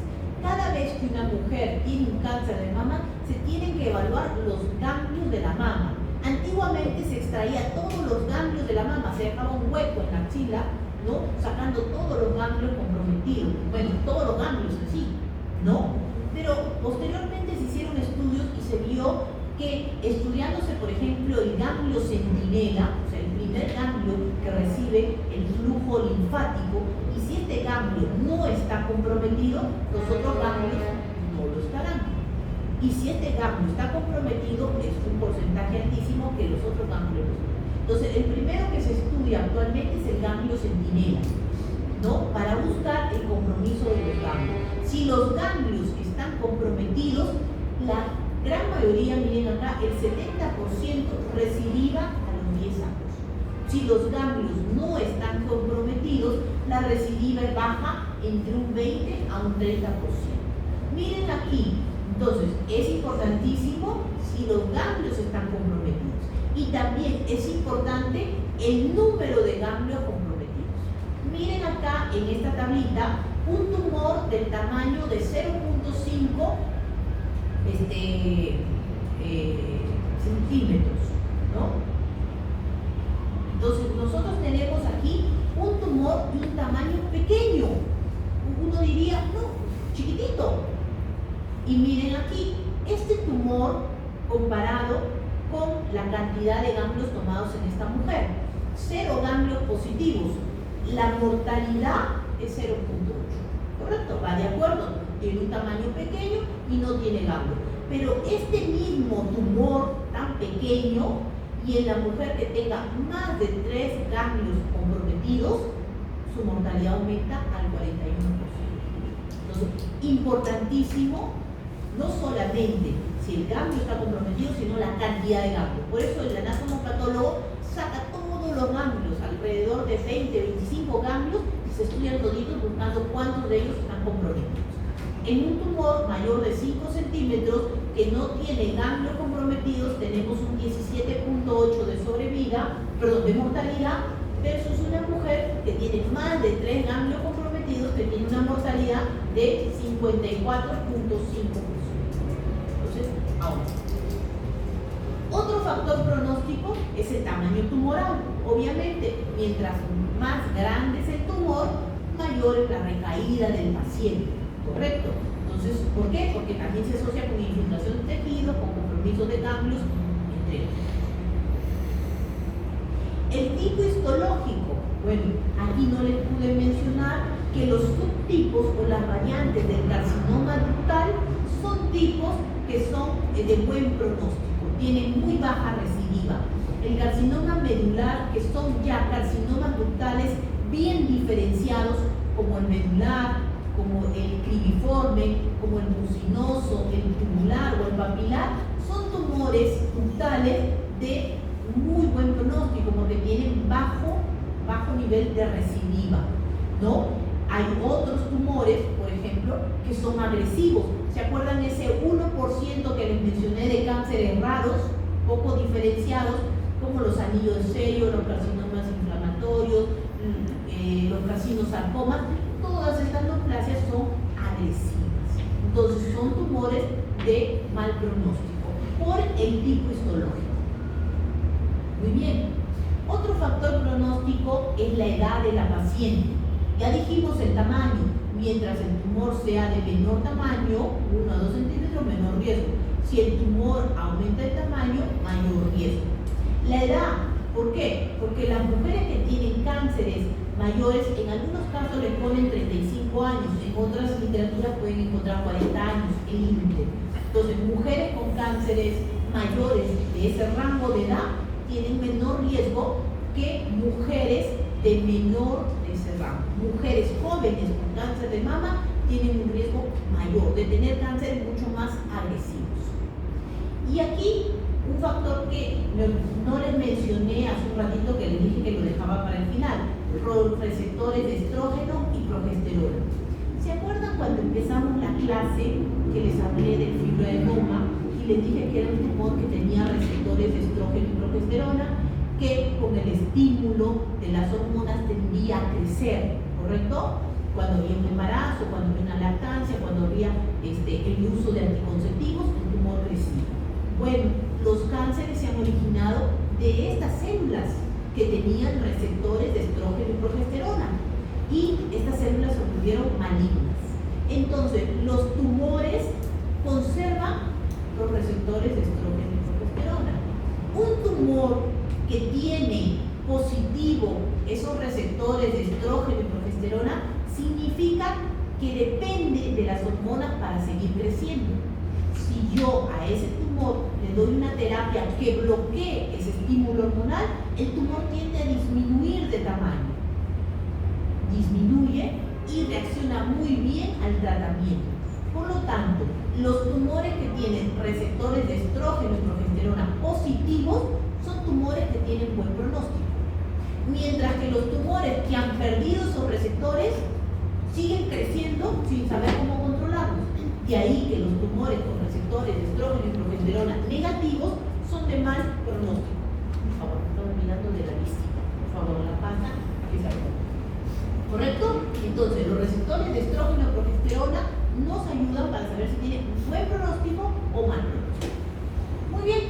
Cada vez que una mujer tiene un cáncer de mama, se tienen que evaluar los ganglios de la mama. Antiguamente se extraía todos los ganglios de la mama, se dejaba un hueco en la axila, ¿no? Sacando todos los ganglios comprometidos, bueno, todos los ganglios en sí, ¿no? Pero posteriormente se hicieron estudios y se vio que estudiándose, por ejemplo, el ganglio centinela, o sea, el primer ganglio que recibe el flujo linfático, y si este ganglio no está comprometido, los otros ganglios no lo estarán. Y si este ganglio está comprometido, es un porcentaje altísimo que los otros ganglios no están. Entonces, el primero que se estudia actualmente es el ganglio centinela, ¿no? Para buscar el compromiso de los ganglios. Si los ganglios están comprometidos, la gran mayoría, miren acá, el 70% recidiva a los 10 años. Si los ganglios no están comprometidos, la recidiva es baja entre un 20 a un 30%. Miren aquí, entonces es importantísimo si los ganglios están comprometidos. Y también es importante el número de ganglios comprometidos. Miren acá en esta tablita un tumor del tamaño de 0.5 centímetros, ¿no? Entonces nosotros tenemos aquí un tumor de un tamaño pequeño. Uno diría, no, chiquitito. Y miren aquí, este tumor comparado con la cantidad de ganglios tomados en esta mujer. 0 ganglios positivos. La mortalidad es 0.8. ¿Correcto? Va de acuerdo. Tiene un tamaño pequeño y no tiene ganglios. Pero este mismo tumor tan pequeño y en la mujer que tenga más de 3 ganglios comprometidos, su mortalidad aumenta al 41%. Entonces, importantísimo, no solamente si el ganglio está comprometido, sino la cantidad de ganglios. Por eso el anatomopatólogo saca todos los ganglios, alrededor de 20, 25 ganglios, y se estudian toditos buscando cuántos de ellos están comprometidos. En un tumor mayor de 5 centímetros que no tiene ganglios comprometidos, tenemos un 17.8 de sobrevida, de mortalidad, versus una mujer que tiene más de 3 ganglios comprometidos, que tiene una mortalidad de 54.5%. Entonces, ahora. Otro factor pronóstico es el tamaño tumoral. Obviamente, mientras más grande es el tumor, mayor es la recaída del paciente. ¿Correcto? Entonces, ¿por qué? Porque también se asocia con infiltración de tejido, con compromiso de ganglios, entre otros. El tipo histológico, bueno, aquí no les pude mencionar que los subtipos o las variantes del carcinoma ductal son tipos que son de buen pronóstico, tienen muy baja recidiva. El carcinoma medular, que son ya carcinomas ductales bien diferenciados, como el medular, como el cribiforme, como el mucinoso, el tubular o el papilar, son tumores ductales de muy buen pronóstico, porque tienen bajo nivel de recidiva, ¿no? Hay otros tumores, por ejemplo, que son agresivos. ¿Se acuerdan ese 1% que les mencioné de cánceres raros, poco diferenciados, como los anillos de sello, los carcinomas inflamatorios, los carcinosarcomas? Todas estas neoplasias son agresivas. Entonces son tumores de mal pronóstico por el tipo histológico. Muy bien. Otro factor pronóstico es la edad de la paciente. Ya dijimos el tamaño. Mientras el tumor sea de menor tamaño, 1 a 2 centímetros, menor riesgo. Si el tumor aumenta el tamaño, mayor riesgo. La edad, ¿por qué? Porque las mujeres que tienen cánceres mayores, en algunos casos les ponen 35 años, en otras literaturas pueden encontrar 40 años, el límite. Entonces, mujeres con cánceres mayores de ese rango de edad tienen menor riesgo que mujeres de menor de ese rango. Mujeres jóvenes con cáncer de mama tienen un riesgo mayor de tener cánceres mucho más agresivos. Y aquí un factor que no les mencioné hace un ratito, que les dije que lo dejaba para el final, los receptores de estrógeno y progesterona. ¿Se acuerdan cuando empezamos la clase que les hablé del fibroadenoma y les dije que era un tumor que tenía receptores de estrógeno y progesterona, que con el estímulo de las hormonas tendía a crecer, ¿correcto? Cuando había un embarazo, cuando había una lactancia, cuando había el uso de anticonceptivos, el tumor crecía. Bueno, los cánceres se han originado de estas células que tenían receptores de estrógeno y progesterona, y estas células se volvieron malignas. Entonces, los tumores conservan los receptores de estrógeno y progesterona. Un tumor que tiene positivo esos receptores de estrógeno y progesterona significa que depende de las hormonas para seguir creciendo. Si yo a ese tumor le doy una terapia que bloquee ese estímulo hormonal, el tumor tiende a disminuir de tamaño. Disminuye y reacciona muy bien al tratamiento. Por lo tanto, los tumores que tienen receptores de estrógeno y progesterona positivos son tumores que tienen buen pronóstico. Mientras que los tumores que han perdido esos receptores siguen creciendo sin saber cómo controlarlos. De ahí que los tumores con receptores de estrógeno y progesterona negativos son de mal pronóstico. Por favor, estamos mirando de la lista. Por favor, la pasa que se acuerde. ¿Correcto? Entonces, los receptores de estrógeno y progesterona nos ayudan para saber si tiene buen pronóstico o mal pronóstico. Muy bien.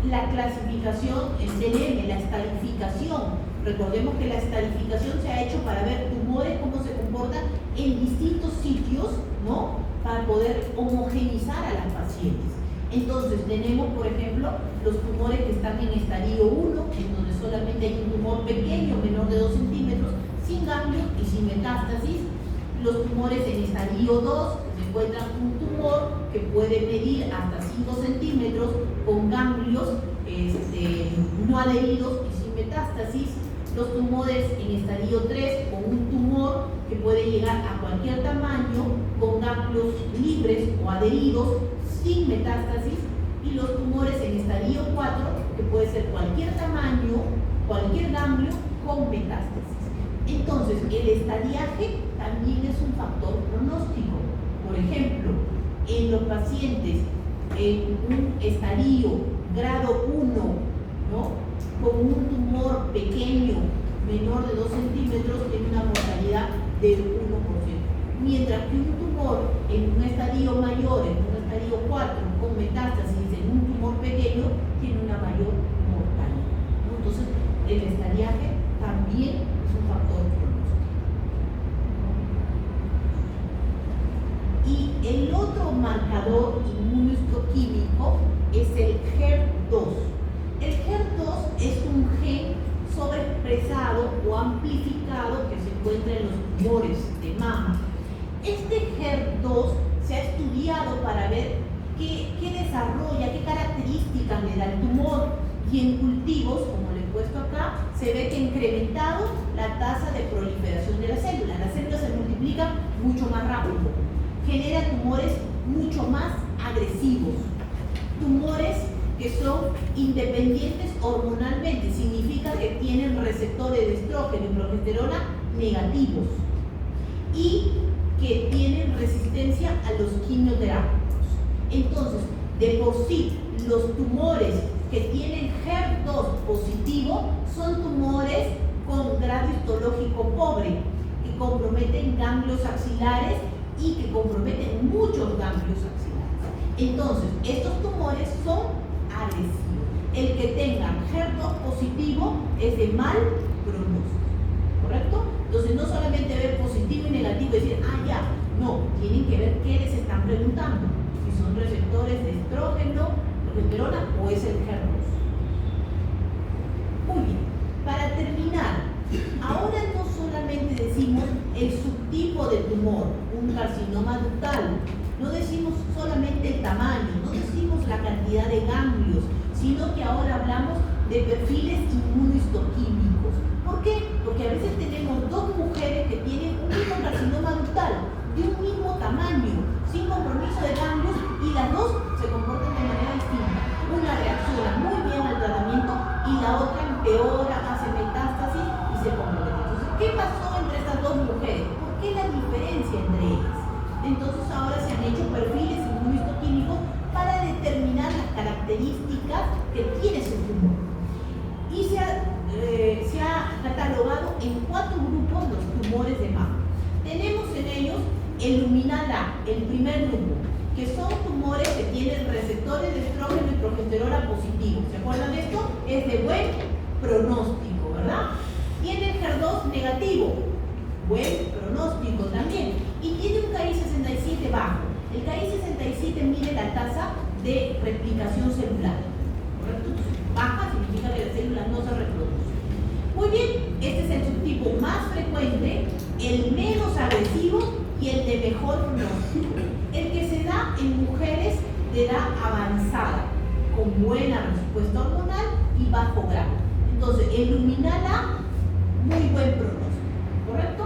La clasificación en CLM, la estadificación. Recordemos que la estadificación se ha hecho para ver tumores, cómo se comportan en distintos sitios, ¿no? Para poder homogenizar a las pacientes. Entonces, tenemos, por ejemplo, los tumores que están en estadio 1, en donde solamente hay un tumor pequeño, menor de 2 centímetros, sin ganglios y sin metástasis. Los tumores en estadio 2, se encuentran un tumor que puede medir hasta 5 centímetros con ganglios no adheridos y sin metástasis. Los tumores en estadio 3, con un tumor que puede llegar a cualquier tamaño, con ganglios libres o adheridos, sin metástasis. Y los tumores en estadio 4, que puede ser cualquier tamaño, cualquier ganglio, con metástasis. Entonces, el estadiaje también es un factor pronóstico. Por ejemplo, en los pacientes en un estadio grado 1, ¿no?, con un tumor pequeño, menor de 2 centímetros, tiene una mortalidad del 1%. Mientras que un tumor en un estadio mayor, en un estadio 4, con metástasis en un tumor pequeño, tiene una mayor mortalidad, ¿no? Entonces, el estadiaje también es un factor pronóstico. El otro marcador inmunohistoquímico es el HER2. El HER2 es un gen sobreexpresado o amplificado que se encuentra en los tumores de mama. Este HER2 se ha estudiado para ver qué desarrolla, qué características le da el tumor, y en cultivos, como le he puesto acá, se ve que ha incrementado la tasa de proliferación de las células. Las células se multiplican mucho más rápido, genera tumores mucho más agresivos, tumores que son independientes hormonalmente, significa que tienen receptores de estrógeno y progesterona negativos y que tienen resistencia a los quimioterápicos. Entonces, de por sí, los tumores que tienen HER2 positivo son tumores con grado histológico pobre, que comprometen ganglios axilares y que comprometen muchos ganglios axilares. Entonces, estos tumores son agresivos. El que tenga HER2 positivo es de mal pronóstico, ¿correcto? Entonces, no solamente ver positivo y negativo y decir, ya, no, tienen que ver qué les están preguntando, si son receptores de estrógeno, progesterona o es el HER2. Muy bien, para terminar, ahora no solamente decimos el subtipo del tumor, un carcinoma ductal, no decimos solamente el tamaño, no decimos la cantidad de ganglios, sino que ahora hablamos de perfiles inmunohistoquímicos. ¿Por qué? Porque a veces tenemos dos mujeres que tienen un mismo carcinoma ductal, de un mismo tamaño, sin compromiso de ganglios, y las dos se comportan de manera distinta. Una reacciona muy bien al tratamiento y la otra empeora, hace metástasis y se compromete. Entonces, ¿qué pasó entre estas dos mujeres? ¿Por qué la diferencia entre ellas? Entonces ahora se han hecho perfiles inmunohistoquímicos para determinar las características que tiene ese tumor. Y se ha catalogado en 4 grupos los tumores de mama. Tenemos en ellos el luminal A, el primer grupo, que son tumores que tienen receptores de estrógeno y progesterona positivos. ¿Se acuerdan de esto? Es de buen pronóstico, ¿verdad? Tiene el HER2 negativo, buen pronóstico también. Y tiene un Ki-67 bajo. El Ki-67 mide la tasa de replicación celular, ¿correcto? Baja significa que las células no se reproducen. Muy bien, este es el subtipo más frecuente, el menos agresivo y el de mejor pronóstico. El que se da en mujeres de edad avanzada, con buena respuesta hormonal y bajo grado. Entonces, el luminal A, muy buen pronóstico, ¿correcto?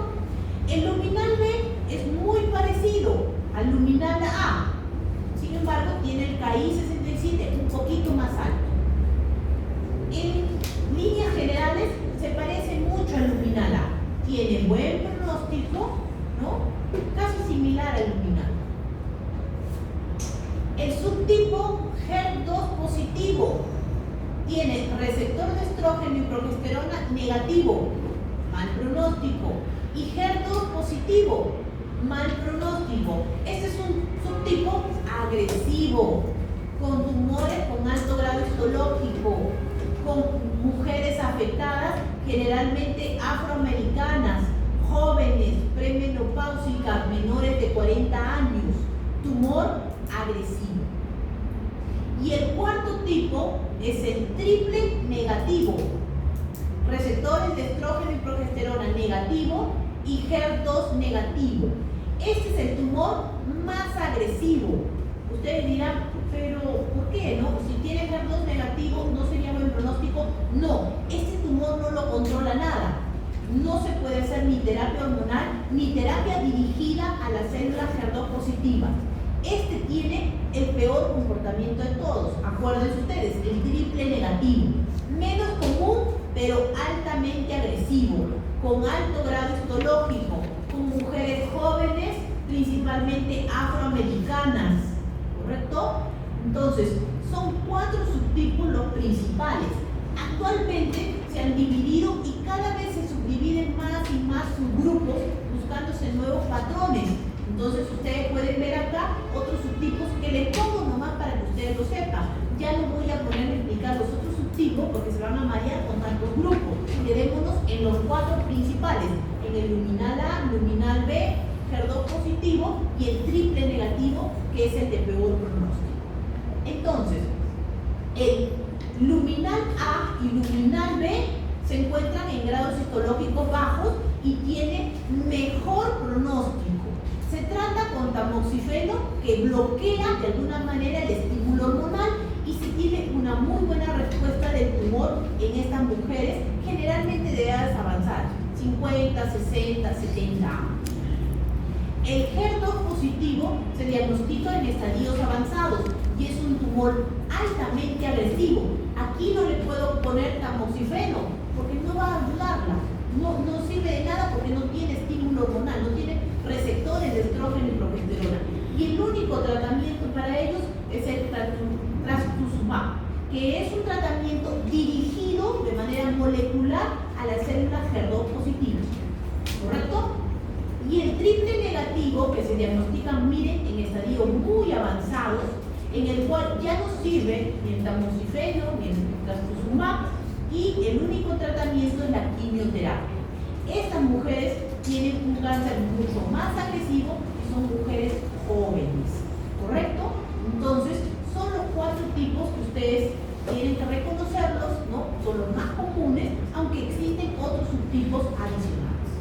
El luminal B es muy parecido al luminal A, sin embargo, tiene el Ki-67 un poquito más alto. En líneas generales, se parece mucho al luminal A. Tiene buen pronóstico, ¿no? Casi similar al luminal. El subtipo HER2 positivo tiene receptor de estrógeno y progesterona negativo, mal pronóstico, y HER2 positivo, mal pronóstico. Este es un subtipo agresivo, con tumores con alto grado histológico, con mujeres afectadas, generalmente afroamericanas, jóvenes, premenopáusicas, menores de 40 años, tumor agresivo. Y el cuarto tipo es el triple negativo, receptores de estrógeno y progesterona negativo y HER2 negativo. Este es el tumor más agresivo. Ustedes dirán, pero ¿por qué no? Si tiene HER2 negativo, ¿no sería buen pronóstico? No, este tumor no lo controla nada. No se puede hacer ni terapia hormonal, ni terapia dirigida a las células HER2 positivas. Este tiene el peor comportamiento de todos. Acuérdense ustedes, el triple negativo. Menos común, pero altamente agresivo, con alto grado histológico, con mujeres jóvenes, principalmente afroamericanas, ¿correcto? Entonces, son 4 subtipos los principales. Actualmente se han dividido y cada vez se subdividen más y más subgrupos buscándose nuevos patrones. Entonces, ustedes pueden ver acá otros subtipos que les pongo nomás para que ustedes lo sepan. Ya no voy a poner a explicar los otros subtipos porque se van a marear con tantos grupos. Quedémonos en los 4 principales, en el luminal A, luminal B, HER2 positivo positivo y el triple negativo, que es el de peor pronóstico. Entonces, el luminal A y luminal B se encuentran en grados histológicos bajos y tienen mejor pronóstico. Se trata con tamoxifeno, que bloquea de alguna manera el estímulo hormonal y se tiene una muy buena respuesta del tumor en estas mujeres, generalmente de edades avanzadas, 50, 60, 70 años. El HER2 positivo se diagnostica en estadios avanzados y es un tumor altamente agresivo. Aquí no le puedo poner tamoxifeno porque no va a ayudarla. No sirve de nada porque no tiene estímulo hormonal, no tiene receptores de estrógeno y progesterona. Y el único tratamiento para ellos es el trastuzumab, que es un tratamiento dirigido de manera molecular a las células HER2 positivas. ¿Correcto? Y el triple negativo, que se diagnostica, miren, en estadios muy avanzados, en el cual ya no sirve ni el tamoxifeno ni el trastuzumab, y el único tratamiento es la quimioterapia. Estas mujeres tienen un cáncer mucho más agresivo y son mujeres jóvenes, ¿correcto? Entonces, son los 4 tipos que ustedes tienen que reconocerlos, ¿no? Son los más comunes, aunque existen otros subtipos adicionales.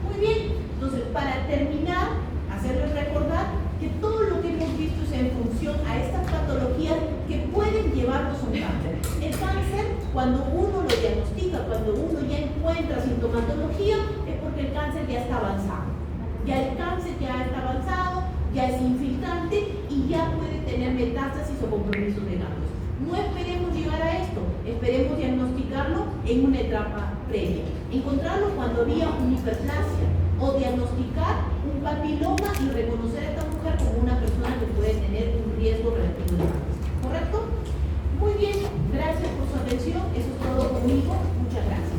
Muy bien, entonces, para terminar, hacerles recordar que todo lo que hemos visto es en función a estas patologías que pueden llevarnos a un cáncer. El cáncer, cuando uno lo diagnostica, cuando uno ya encuentra sintomatología, es porque el cáncer ya está avanzado. Ya el cáncer ya está avanzado, ya es infiltrante y ya puede tener metástasis o compromisos de ganglios. No esperemos llegar a esto, esperemos diagnosticarlo en una etapa previa. Encontrarlo cuando había una hiperplasia o diagnosticar un papiloma y reconocer a esta mujer como una persona que puede tener un riesgo relativo de cáncer. ¿Correcto? Muy bien, gracias por su atención. Eso es todo conmigo. Muchas gracias.